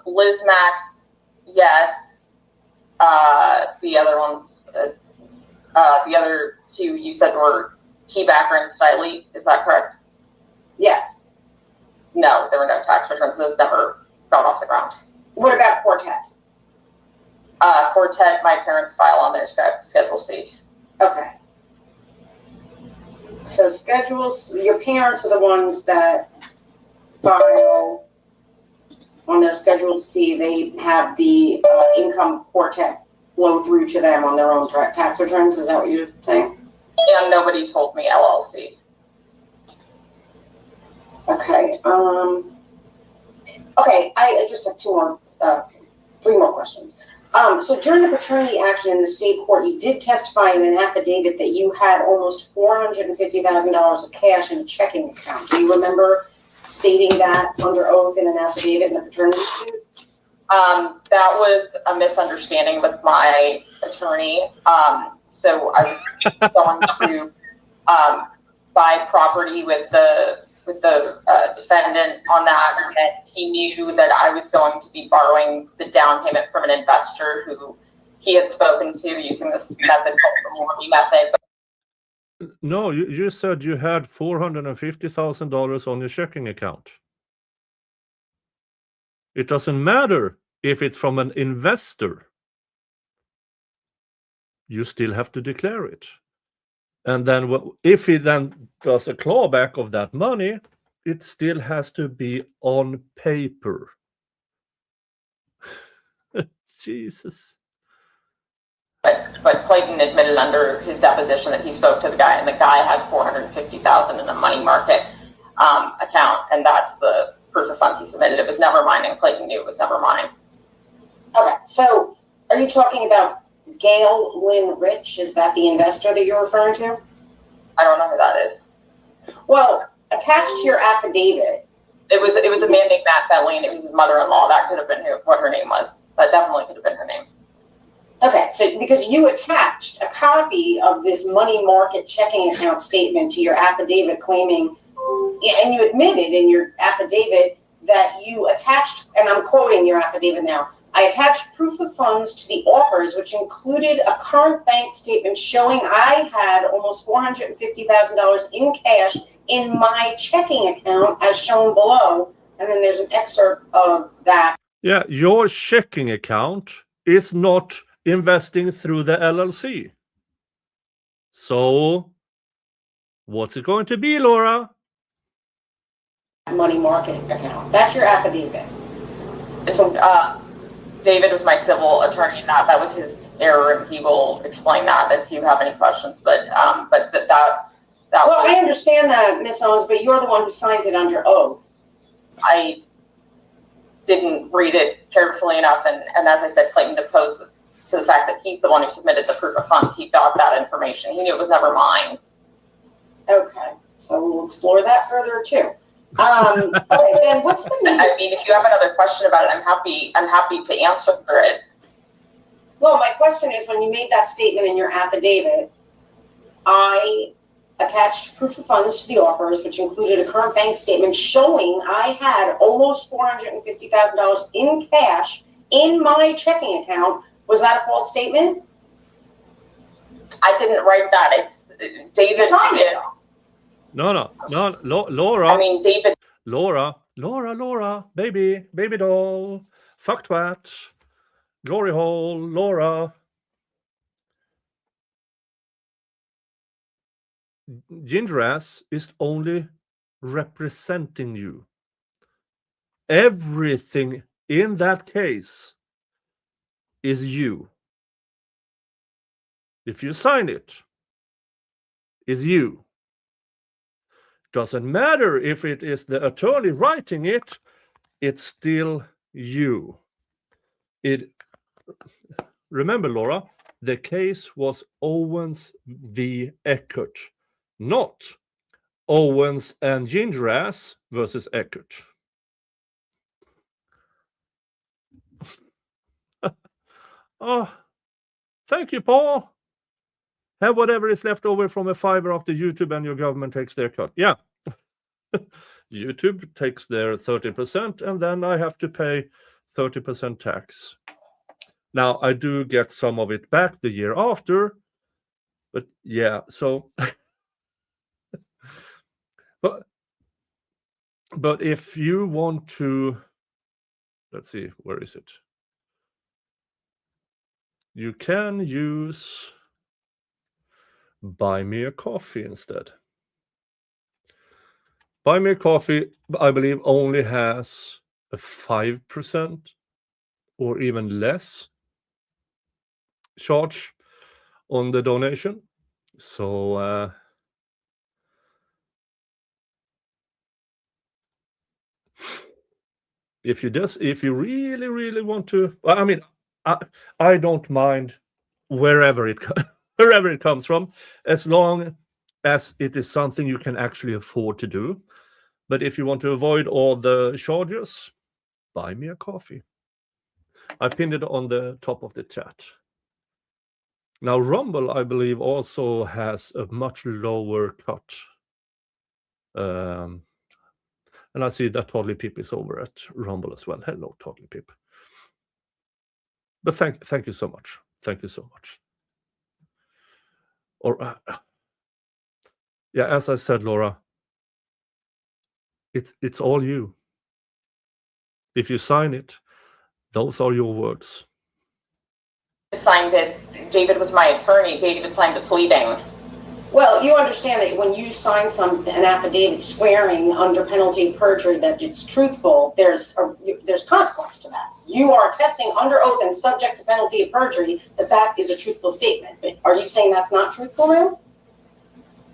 C: Lizmax, yes. The other ones, the other two you said were Keybacker and Stylete. Is that correct?
D: Yes.
C: No, there were no tax returns. Those never got off the ground.
D: What about Quartet?
C: Quartet, my parents file on their Schedule C.
D: Okay. So your parents are the ones that file on their Schedule C. They have the income of Quartet flow through to them on their own tax returns. Is that what you're saying?
C: And nobody told me LLC.
D: Okay. Okay. I just have three more questions. So during the paternity action in the state court, you did testify in an affidavit that you had almost $450,000 of cash in a checking account. Do you remember stating that under oath in an affidavit in the paternity suit?
C: That was a misunderstanding with my attorney. So I was going to buy property with the defendant on that, and he knew that I was going to be borrowing the down payment from an investor who he had spoken to using this method called the Morley method.
A: No, you said you had $450,000 on your checking account. It doesn't matter if it's from an investor. You still have to declare it. And then if he then does a clawback of that money, it still has to be on paper. Jesus.
C: But Clayton admitted under his deposition that he spoke to the guy, and the guy had $450,000 in a money market account, and that's the proof of funds he submitted. It was never mine, and Clayton knew it was never mine.
D: Okay, so are you talking about Gail Lynn Rich? Is that the investor that you're referring to?
C: I don't know who that is.
D: Well, attached to your affidavit.
C: It was a man named Matt Bentley, and it was his mother-in-law. That could have been what her name was. That definitely could have been her name.
D: Okay, so because you attached a copy of this money market checking account statement to your affidavit claiming, and you admitted in your affidavit that you attached, and I'm quoting your affidavit now, I attached proof of funds to the offers, which included a current bank statement showing I had almost $450,000 in cash in my checking account as shown below. And then there's an excerpt of that.
A: Yeah, your checking account is not investing through the LLC. So, what's it going to be, Laura?
D: Money market account. That's your affidavit.
C: So, David was my civil attorney, and that was his error, and he will explain that if you have any questions. But that
D: Well,
C: was,
D: I understand that, Ms. Owens, but you're the one who signed it under oath.
C: I didn't read it carefully enough, and as I said, Clayton deposed to the fact that he's the one who submitted the proof of funds. He got that information. He knew it was never mine.
D: Okay, so we'll explore that further too. Okay, then what's the name?
C: I mean, if you have another question about it, I'm happy to answer for it.
D: Well, my question is, when you made that statement in your affidavit, I attached proof of funds to the offers, which included a current bank statement showing I had almost $450,000 in cash in my checking account. Was that a false statement?
C: I didn't write that. It's David.
A: No, Laura.
C: I mean, David.
A: Laura, baby doll, fuck twat, glory hole, Laura. Ginger ass is only representing you. Everything in that case is you. If you sign it, is you. Doesn't matter if it is the attorney writing it, it's still you. Remember, Laura, the case was Owens v. Eckert, not Owens and Ginger ass versus Eckert. Oh, thank you, Paul. Have whatever is left over from a fiver after YouTube and your government takes their cut. Yeah. YouTube takes their 30%, and then I have to pay 30% tax. Now, I do get some of it back the year after, but yeah, so... But if you want to... Let's see, where is it? You can use... Buy me a coffee instead. Buy me a coffee, I believe, only has a 5% or even less charge on the donation. So if you really want to, I mean, I don't mind wherever it comes from, as long as it is something you can actually afford to do. But if you want to avoid all the charges, buy me a coffee. I pinned it on the top of the chat. Now, Rumble, I believe, also has a much lower cut. And I see that Toddly Pip is over at Rumble as well. Hello, Toddly Pip. But thank you so much. Thank you so much. Or yeah, as I said, Laura, it's all you. If you sign it, those are your words.
C: Signed it. David was my attorney. David signed the pleading.
D: Well, you understand that when you sign an affidavit swearing under penalty of perjury that it's truthful, there's consequence to that. You are attesting under oath and subject to penalty of perjury that is a truthful statement. But are you saying that's not truthful now?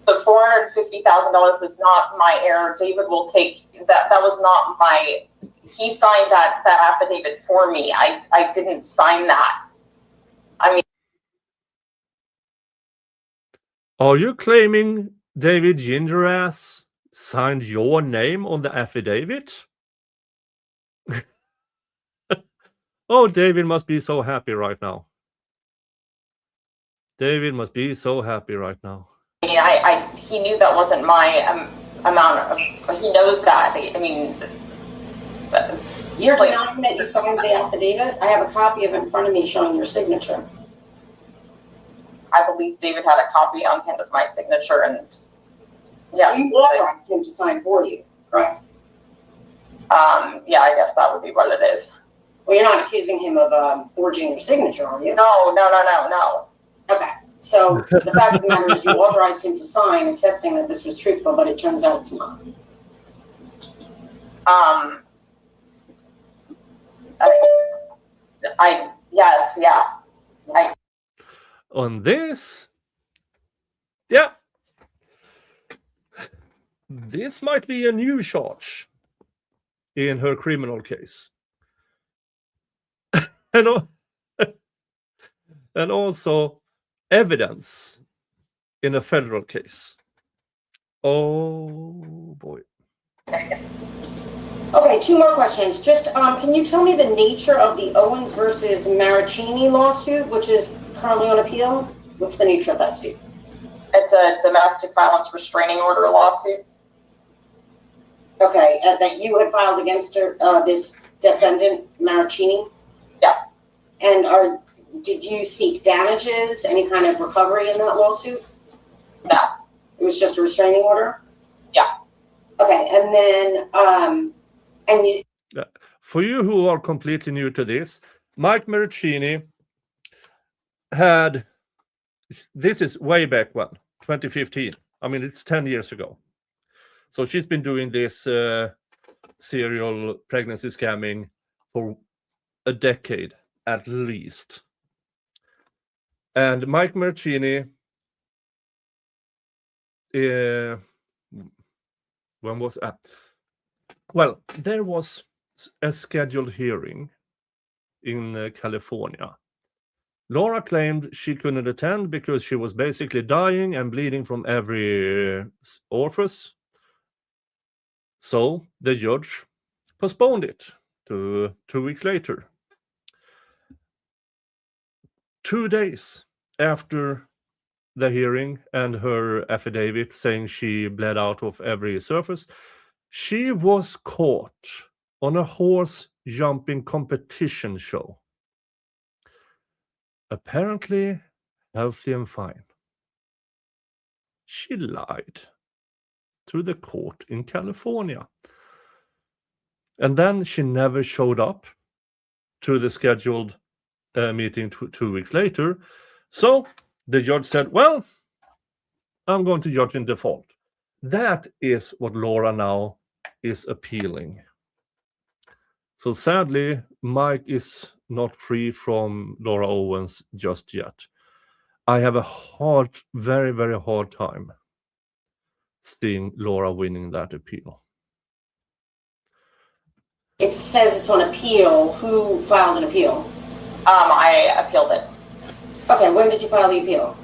C: The $450,000 was not my error. David will take that. That was not my. He signed that affidavit for me. I didn't sign that. I mean,
A: Are you claiming David Gingerass signed your name on the affidavit? Oh, David must be so happy right now. David must be so happy right now.
C: he knew that wasn't my amount of. He knows that. I mean,
D: You're denying that you signed the affidavit? I have a copy of it in front of me showing your signature.
C: I believe David had a copy on hand of my signature, and yeah,
D: You authorized him to sign for you, correct?
C: Yeah, I guess that would be what it is.
D: Well, you're not accusing him of forging your signature, are you?
C: No.
D: Okay. So the fact of the matter is you authorized him to sign attesting that this was truthful, but it turns out it's not.
C: Yes, yeah.
A: On this, yeah, this might be a new charge in her criminal case. and also evidence in a federal case. Oh boy.
C: Yes.
D: Okay, two more questions. Just can you tell me the nature of the Owens versus Maricini lawsuit, which is currently on appeal? What's the nature of that suit?
C: It's a domestic violence restraining order lawsuit.
D: Okay, that you had filed against her, this defendant, Maricini?
C: Yes.
D: And did you seek damages, any kind of recovery in that lawsuit?
C: No.
D: It was just a restraining order?
C: Yeah.
D: Okay, and then, and you...
A: For you who are completely new to this, Mike Maricini had, this is way back when, 2015. I mean, it's 10 years ago. So she's been doing this serial pregnancy scamming for a decade at least. And Mike Maricini, when was that? Well, there was a scheduled hearing in California. Laura claimed she couldn't attend because she was basically dying and bleeding from every orifice. So the judge postponed it to 2 weeks later. 2 days after the hearing and her affidavit saying she bled out of every surface, she was caught on a horse jumping competition show. Apparently healthy and fine. She lied to the court in California. And then she never showed up to the scheduled meeting 2 weeks later. So the judge said, well, I'm going to judge in default. That is what Laura now is appealing. So sadly, Mike is not free from Laura Owens just yet. I have a very, very hard time seeing Laura winning that appeal.
D: It says it's on appeal. Who filed an appeal?
C: I appealed it.
D: Okay, when did you file the appeal?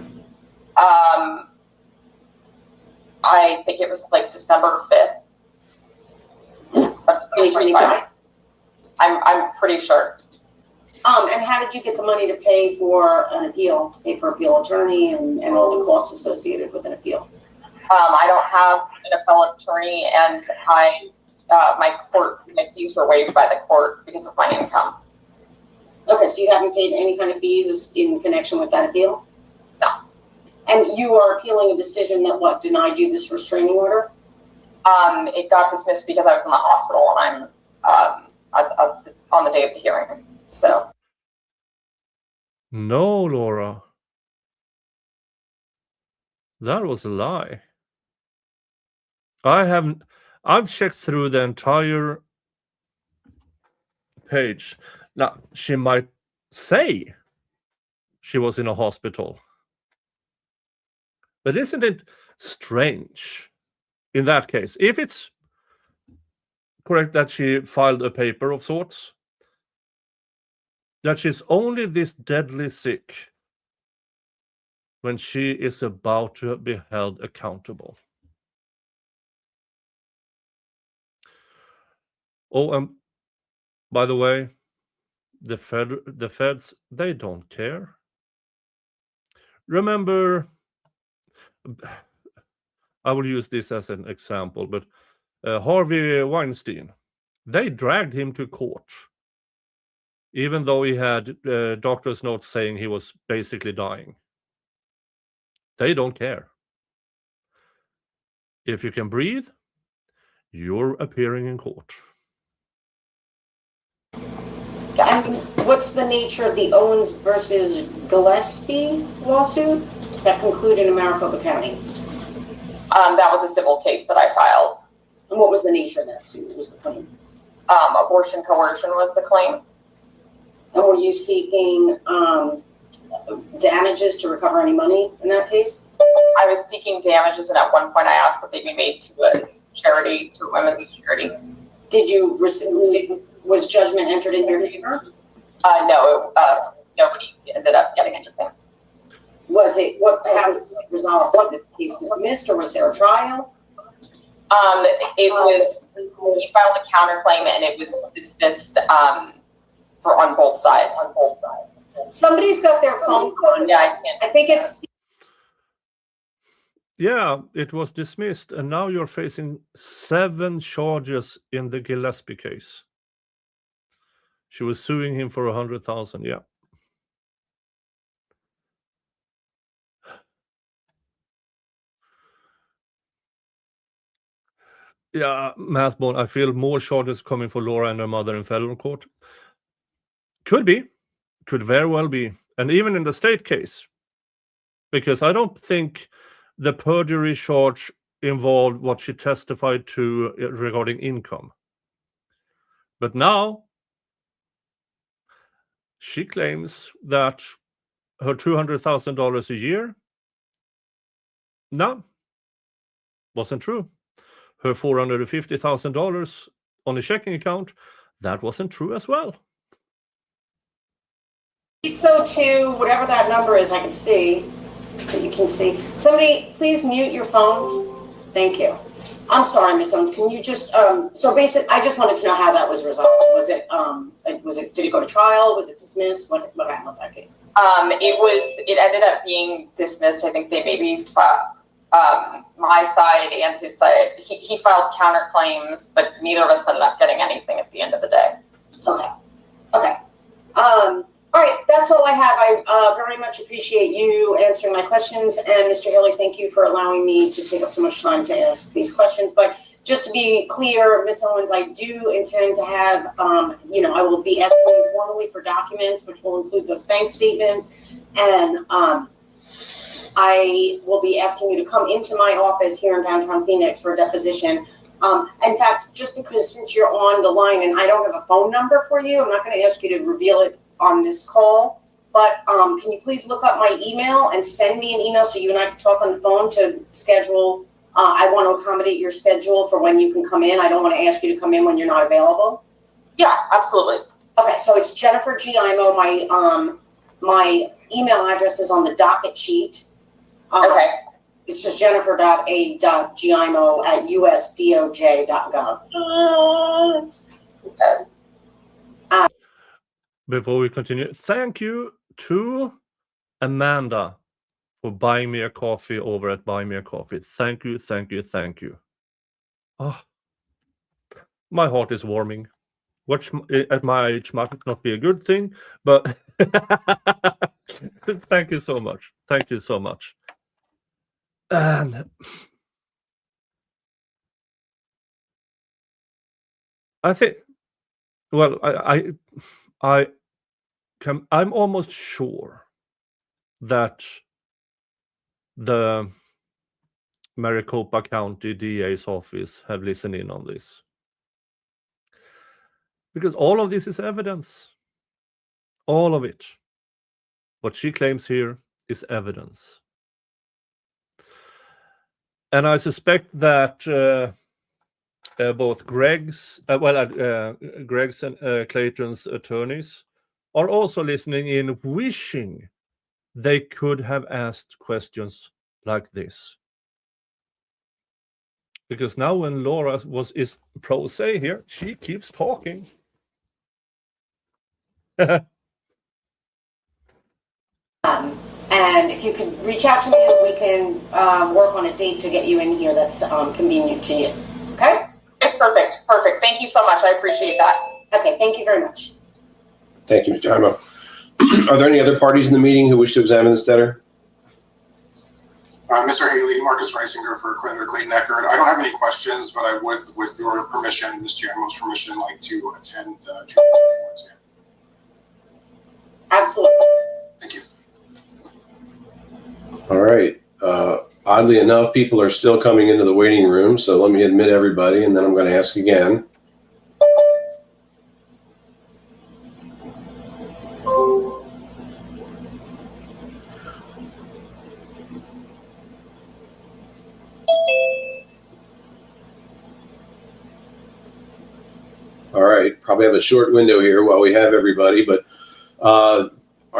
C: I think it was like December 5th of 2025. I'm pretty sure.
D: And how did you get the money to pay for an appeal, to pay for appeal attorney and all the costs associated with an appeal?
C: I don't have an appellate attorney, and my fees were waived by the court because of my income.
D: Okay, so you haven't paid any kind of fees in connection with that appeal?
C: No.
D: And you are appealing a decision that denied you this restraining order?
C: It got dismissed because I was in the hospital and I'm on the day of the hearing. So.
A: No, Laura. That was a lie. I've checked through the entire page. Now, she might say she was in a hospital. But isn't it strange in that case? If it's correct that she filed a paper of sorts, that she's only this deadly sick when she is about to be held accountable. Oh, and by the way, the feds, they don't care. Remember, I will use this as an example, but Harvey Weinstein, they dragged him to court, even though he had doctor's notes saying he was basically dying. They don't care. If you can breathe, you're appearing in court.
D: And what's the nature of the Owens versus Gillespie lawsuit that concluded in Maricopa County?
C: That was a civil case that I filed.
D: And what was the nature of that suit? What was the claim?
C: Abortion coercion was the claim.
D: And were you seeking damages to recover any money in that case?
C: I was seeking damages, and at one point I asked that they be made to a charity, to a women's charity.
D: Did you receive, was judgment entered in your favor?
C: No, nobody ended up getting anything.
D: Was it, how was it resolved? Was it case dismissed or was there a trial?
C: It was, he filed a counterclaim and it was dismissed on both sides.
D: Somebody's got their phone on.
C: Yeah, I can't.
D: I think it's.
A: Yeah, it was dismissed, and now you're facing 7 charges in the Gillespie case. She was suing him for 100,000. Yeah. Yeah, Mathbone, I feel more charges coming for Laura and her mother in federal court. Could be. Could very well be. And even in the state case. Because I don't think the perjury charge involved what she testified to regarding income. But now, she claims that her $200,000 a year, no, wasn't true. Her $450,000 on a checking account, that wasn't true as well.
D: 602, whatever that number is, I can see. That you can see. Somebody, please mute your phones. Thank you. I'm sorry, Miss Owens. Can you just so basic? I just wanted to know how that was resolved. Was it? Did it go to trial? Was it dismissed? What happened with that case?
C: It ended up being dismissed. I think they maybe my side and his side. He filed counterclaims, but neither of us ended up getting anything at the end of the day.
D: Okay. All right, that's all I have. I very much appreciate you answering my questions. And Mr. Haley, thank you for allowing me to take up so much time to ask these questions. But just to be clear, Ms. Owens, I do intend to have, I will be asking you formally for documents, which will include those bank statements. And I will be asking you to come into my office here in downtown Phoenix for a deposition. In fact, just because since you're on the line and I don't have a phone number for you, I'm not going to ask you to reveal it on this call, but can you please look up my email and send me an email so you and I can talk on the phone to schedule. I want to accommodate your schedule for when you can come in. I don't want to ask you to come in when you're not available.
C: Yeah, absolutely.
D: Okay, so it's Jennifer Giaimo. My email address is on the docket sheet.
C: Okay.
D: It's just jennifer.a.giaimo@usdoj.gov.
C: Okay.
A: Before we continue, thank you to Amanda for buying me a coffee over at Buy Me a Coffee. Thank you. Oh, my heart is warming. Which at my age might not be a good thing, but thank you so much. And I think, well, I'm almost sure that the Maricopa County DA's office have listened in on this. Because all of this is evidence. All of it. What she claims here is evidence. And I suspect that both Greg's and Clayton's attorneys are also listening in, wishing they could have asked questions like this. Because now when Laura is pro se here, she keeps talking.
D: And if you could reach out to me, we can work on a date to get you in here that's convenient to you. Okay?
C: Perfect. Thank you so much. I appreciate that.
D: Okay, thank you very much.
B: Thank you, Ms. Jaimo. Are there any other parties in the meeting who wish to examine this debtor?
F: Mr. Haley, Marcus Reisinger for Clayton Eckert. I don't have any questions, but I would, with your permission, Ms. Jaimo's permission, like to attend the trial exam.
D: Absolutely.
F: Thank you.
B: All right. Oddly enough, people are still coming into the waiting room, so let me admit everybody, and then I'm going to ask again. All right, probably have a short window here while we have everybody, but are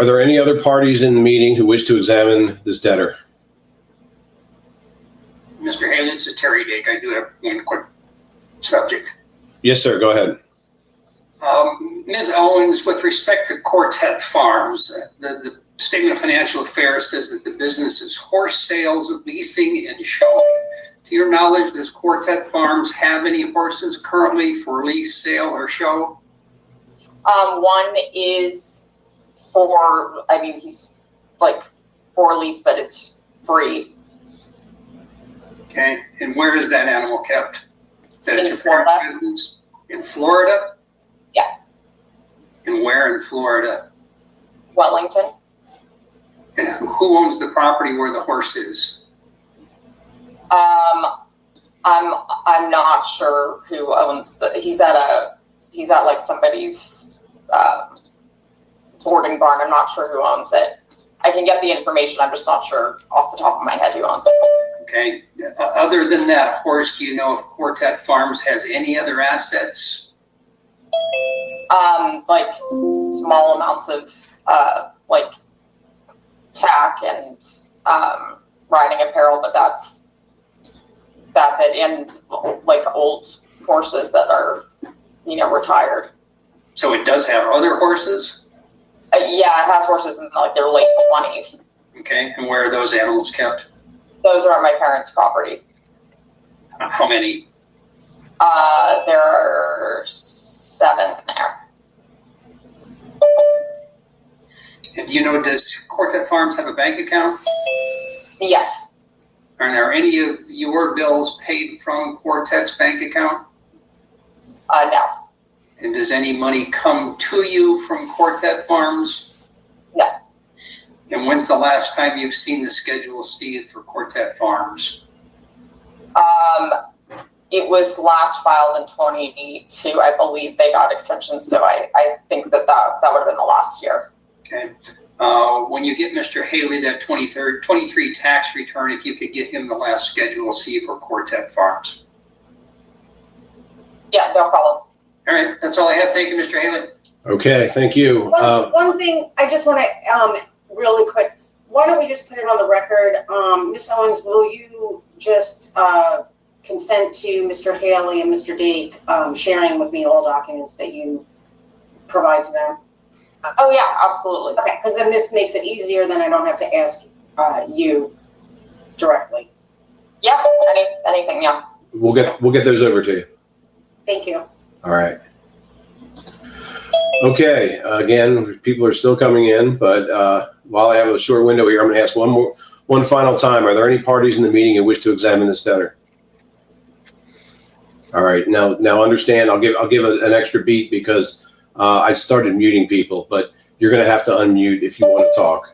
B: there any other parties in the meeting who wish to examine this debtor?
G: Mr. Haley, this is Terry Dake. I do have one quick subject.
B: Yes, sir, go ahead.
G: Ms. Owens, with respect to Quartet Farms, the Statement of Financial Affairs says that the business is horse sales, leasing, and showing. To your knowledge, does Quartet Farms have any horses currently for lease, sale, or show?
C: One is he's like for lease, but it's free.
G: Okay, and where is that animal kept? Is that
C: In
G: at your
C: Florida.
G: parents' residence? In Florida?
C: Yeah.
G: And where in Florida?
C: Wellington.
G: And who owns the property where the horse is?
C: I'm not sure who owns he's at like somebody's boarding barn. I'm not sure who owns it. I can get the information. I'm just not sure off the top of my head who owns it.
G: Okay. Other than that horse, do you know if Quartet Farms has any other assets?
C: Like small amounts of like tack and riding apparel, but that's it. And like old horses that are, retired.
G: So it does have other horses?
C: Yeah, it has horses in like their late 20s.
G: Okay. And where are those animals kept?
C: Those are on my parents' property.
G: How many?
C: There are 7 there.
G: And do you know, does Quartet Farms have a bank account?
C: Yes.
G: And are any of your bills paid from Quartet's bank account?
C: No.
G: And does any money come to you from Quartet Farms?
C: No.
G: And when's the last time you've seen the Schedule C for Quartet Farms?
C: It was last filed in 2022. I believe they got extensions, so I think that would have been the last year.
G: Okay. When you get Mr. Haley that 23 tax return, if you could get him the last Schedule C for Quartet Farms.
C: Yeah, no problem.
G: All right, that's all I have. Thank you, Mr. Haley.
B: Okay, thank you.
D: One thing I just want to, really quick, why don't we just put it on the record? Ms. Owens, will you just consent to Mr. Haley and Mr. Dake sharing with me all documents that you provide to them?
C: Oh yeah, absolutely.
D: Okay, because then this makes it easier, then I don't have to ask you directly.
C: Yeah, anything, yeah.
B: We'll get those over to you.
D: Thank you.
B: All right. Okay, again, people are still coming in, but while I have a short window here, I'm going to ask one final time. Are there any parties in the meeting who wish to examine this debtor? All right, now understand. I'll give an extra beat because I started muting people, but you're going to have to unmute if you want to talk.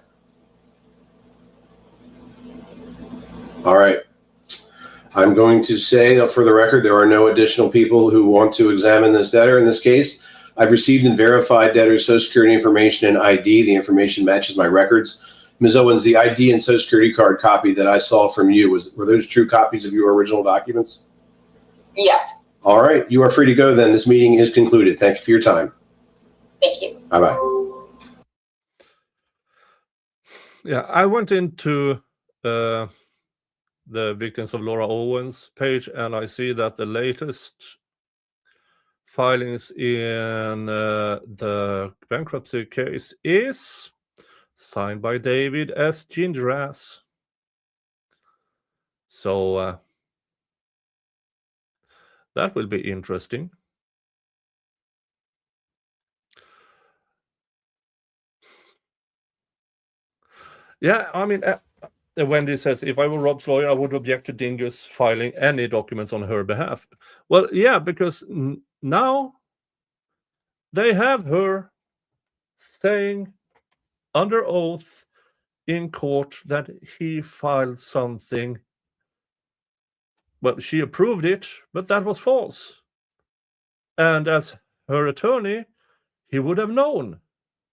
B: All right. I'm going to say, for the record, there are no additional people who want to examine this debtor in this case. I've received and verified debtor's Social Security information and ID. The information matches my records. Ms. Owens, the ID and Social Security card copy that I saw from you, were those true copies of your original documents?
C: Yes.
B: All right. You are free to go then. This meeting is concluded. Thank you for your time.
C: Thank you.
B: Bye-bye.
A: Yeah, I went into the Victims of Laura Owens page, and I see that the latest filings in the bankruptcy case is signed by David S. Gingeras. So that will be interesting. Yeah, I mean, Wendy says, if I were Rob's lawyer, I would object to Dingus filing any documents on her behalf. Well, yeah, because now they have her saying under oath in court that he filed something. Well, she approved it, but that was false. And as her attorney, he would have known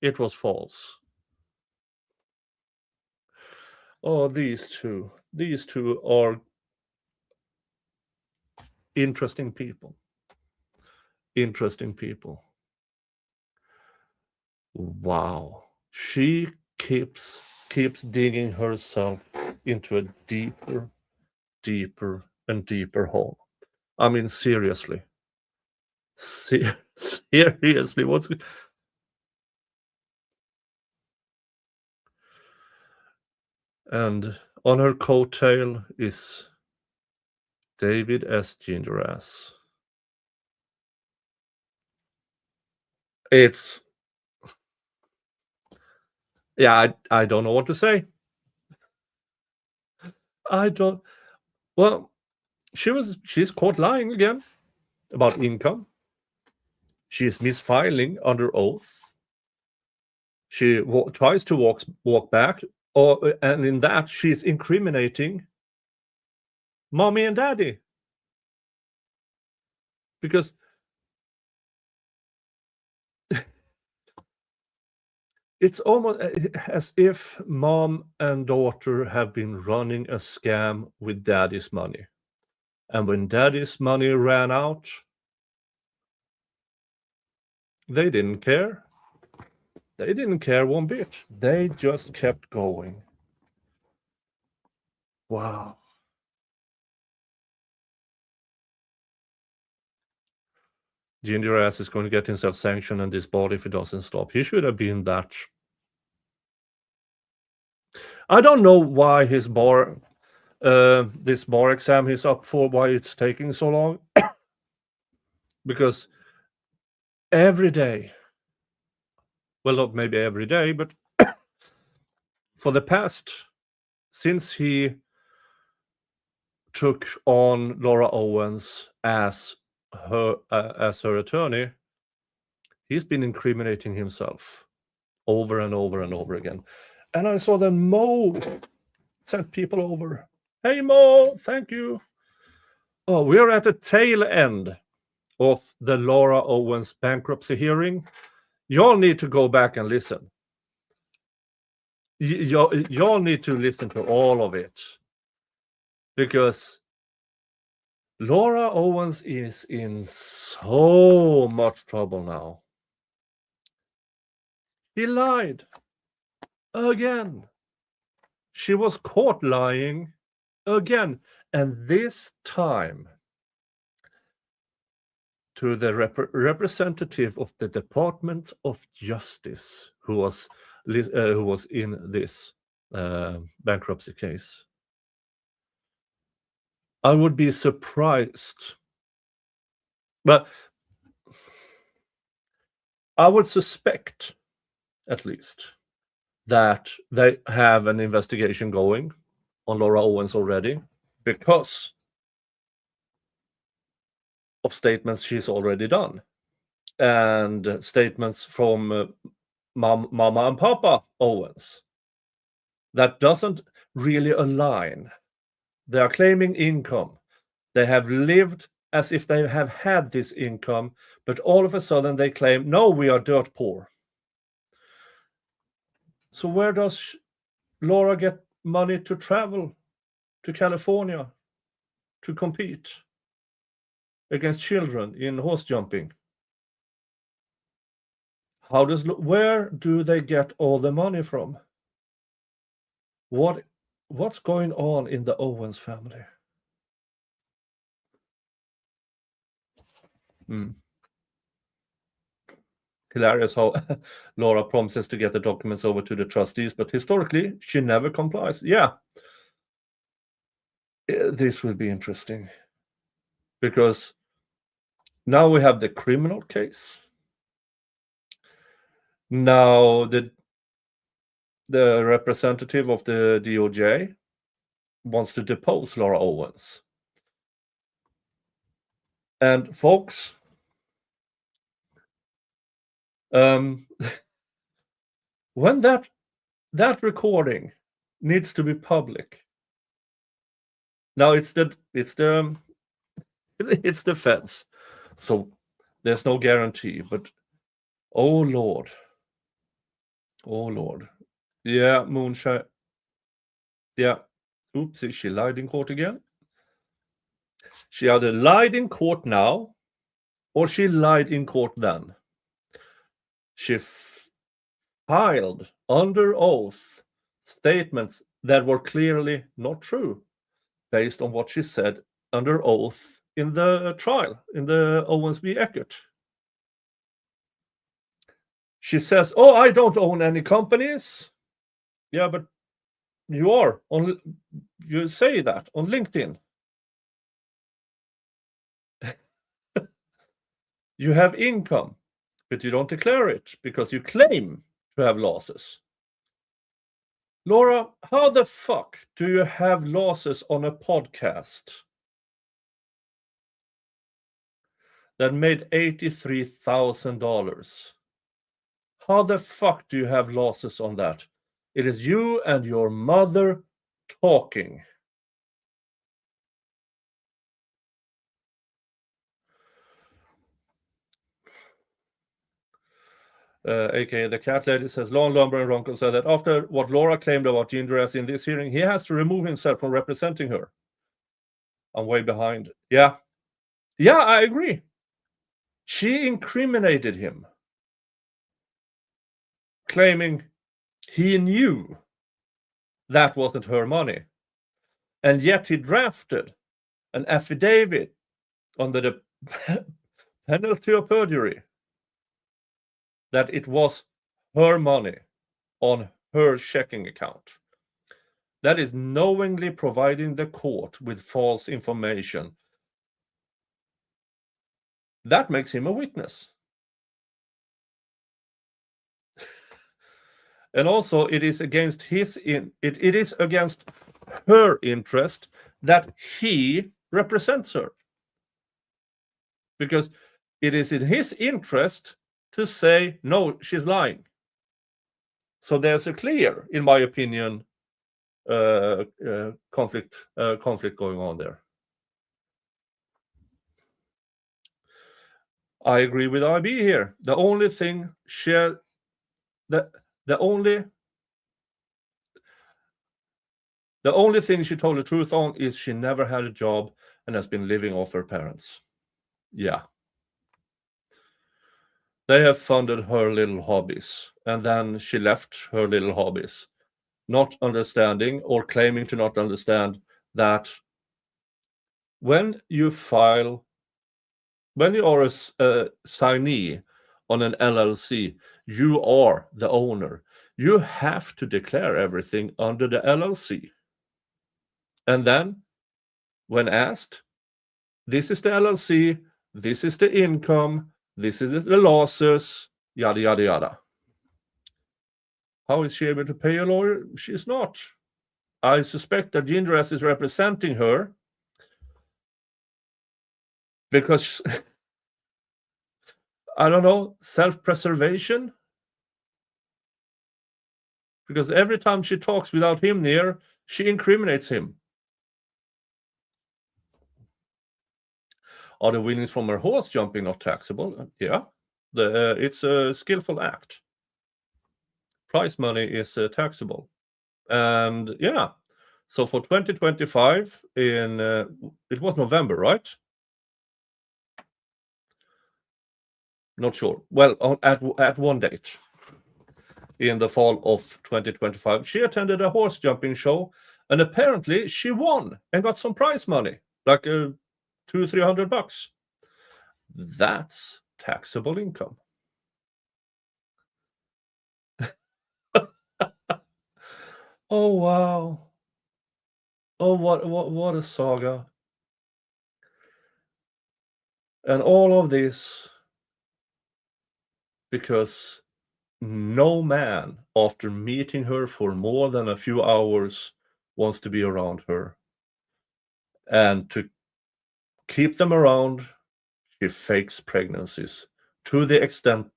A: it was false. Oh, these two are interesting people. Interesting people. Wow. She keeps digging herself into a deeper and deeper hole. I mean, seriously. Seriously, what's... And on her coattail is David S. Gingeras. It's... Yeah, I don't know what to say. Well, she's caught lying again about income. She's misfiling under oath. She tries to walk back, and in that she's incriminating mommy and daddy. Because it's almost as if mom and daughter have been running a scam with daddy's money. And when daddy's money ran out, they didn't care. They didn't care one bit. They just kept going. Wow. Gingeras is going to get himself sanctioned and disbarred if he doesn't stop. He should have been that. I don't know why his this bar exam he's up for, why it's taking so long. Because every day, well, not maybe every day, but for the past, since he took on Laura Owens as her attorney, he's been incriminating himself over and over and over again. And I saw that Mo sent people over. Hey Mo, thank you. Oh, we are at the tail end of the Laura Owens bankruptcy hearing. Y'all need to go back and listen. Y'all need to listen to all of it. Because Laura Owens is in so much trouble now. She lied again. She was caught lying again. And this time to the representative of the Department of Justice who was in this bankruptcy case. I would be surprised, but I would suspect, at least, that they have an investigation going on Laura Owens already because of statements she's already done and statements from Mama and Papa Owens that doesn't really align. They are claiming income. They have lived as if they have had this income, but all of a sudden they claim, no, we are dirt poor. So where does Laura get money to travel to California to compete against children in horse jumping? Where do they get all the money from? What's going on in the Owens family? Hilarious how Laura promises to get the documents over to the trustees, but historically she never complies. Yeah, this will be interesting because now we have the criminal case. Now the representative of the DOJ wants to depose Laura Owens. And folks, when that recording needs to be public. Now it's the feds, so there's no guarantee. But oh Lord, yeah, moonshine. Yeah, oopsie, she lied in court again. She either lied in court now, or she lied in court then. She filed under oath statements that were clearly not true, based on what she said under oath in the trial, in the Owens v. Eckert. She says, oh, I don't own any companies. Yeah, but you are. You say that on LinkedIn. You have income, but you don't declare it because you claim to have losses. Laura, how the fuck do you have losses on a podcast that made $83,000? How the fuck do you have losses on that? It is you and your mother talking. AKA the cat lady says, Lon Lumber and Ronco said that after what Laura claimed about Jean Dress in this hearing, he has to remove himself from representing her. I'm way behind. Yeah, I agree. She incriminated him, claiming he knew that wasn't her money. And yet he drafted an affidavit under the penalty of perjury that it was her money on her checking account. That is knowingly providing the court with false information. That makes him a witness. And also it is against it is against her interest that he represents her. Because it is in his interest to say, no, she's lying. So there's a clear, in my opinion, conflict going on there. I agree with IB here. The only thing she told the truth on is she never had a job and has been living off her parents. Yeah. They have funded her little hobbies, and then she left her little hobbies, not understanding or claiming to not understand that when you are a signee on an LLC, you are the owner. You have to declare everything under the LLC. And then, when asked, this is the LLC, this is the income, this is the losses, yada, yada, yada. How is she able to pay a lawyer? She's not. I suspect that Jean Dress is representing her because, I don't know, self-preservation? Because every time she talks without him near, she incriminates him. Are the winnings from her horse jumping not taxable? Yeah, it's a skillful act. Prize money is taxable. And yeah, so for 2025 it was November, right? Not sure. Well, at one date in the fall of 2025, she attended a horse jumping show, and apparently she won and got some prize money, like $200-300. That's taxable income. Oh wow! Oh what a saga! And all of this because no man, after meeting her for more than a few hours, wants to be around her. And to keep them around, she fakes pregnancies to the extent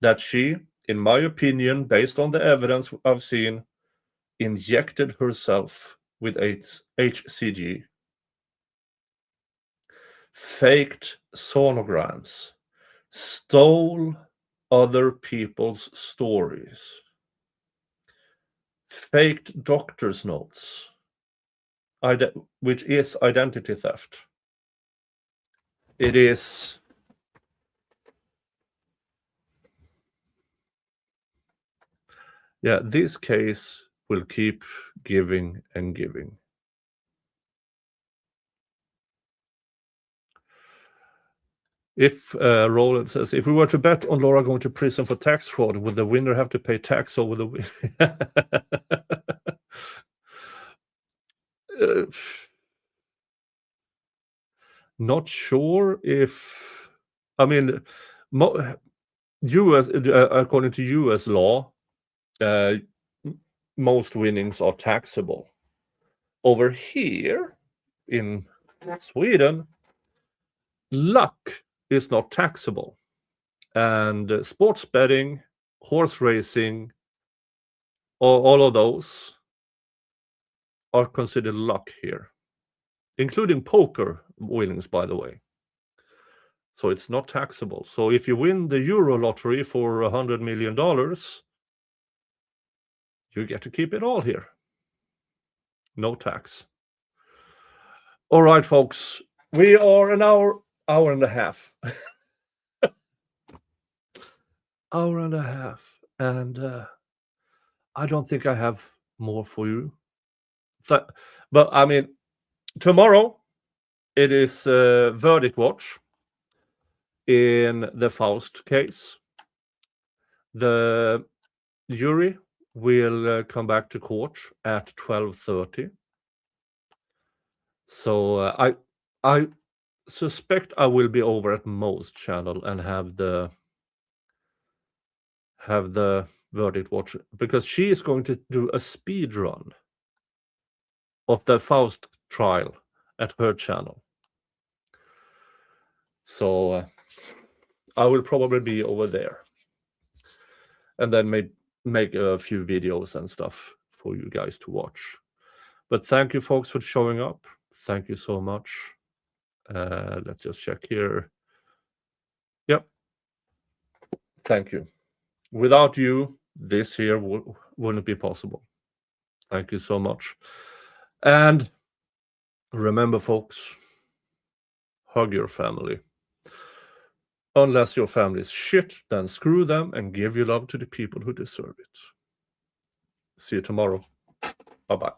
A: that she, in my opinion, based on the evidence I've seen, injected herself with HCG, faked sonograms, stole other people's stories, faked doctor's notes, which is identity theft. It is this case will keep giving and giving. If Roland says, if we were to bet on Laura going to prison for tax fraud, would the winner have to pay tax over the win? Not sure if, I mean, US, according to US law, most winnings are taxable. Over here in Sweden, luck is not taxable, and sports betting, horse racing, all of those are considered luck here, including poker winnings, by the way. So it's not taxable. So if you win the Euro lottery for $100 million, you get to keep it all here. No tax. All right, folks, we are an hour and a half. Hour and a half, and I don't think I have more for you. So, but I mean, tomorrow it is verdict watch in the Faust case. The jury will come back to court at 12:30. So I suspect I will be over at Mo's channel and have the verdict watch, because she is going to do a speed run of the Faust trial at her channel. So I will probably be over there, and then make a few videos and stuff for you guys to watch. But thank you, folks, for showing up. Thank you so much. Let's just check here. Yep. Thank you. Without you, this here wouldn't be possible. Thank you so much. And remember, folks, hug your family. Unless your family is shit, then screw them and give your love to the people who deserve it. See you tomorrow. Bye-bye.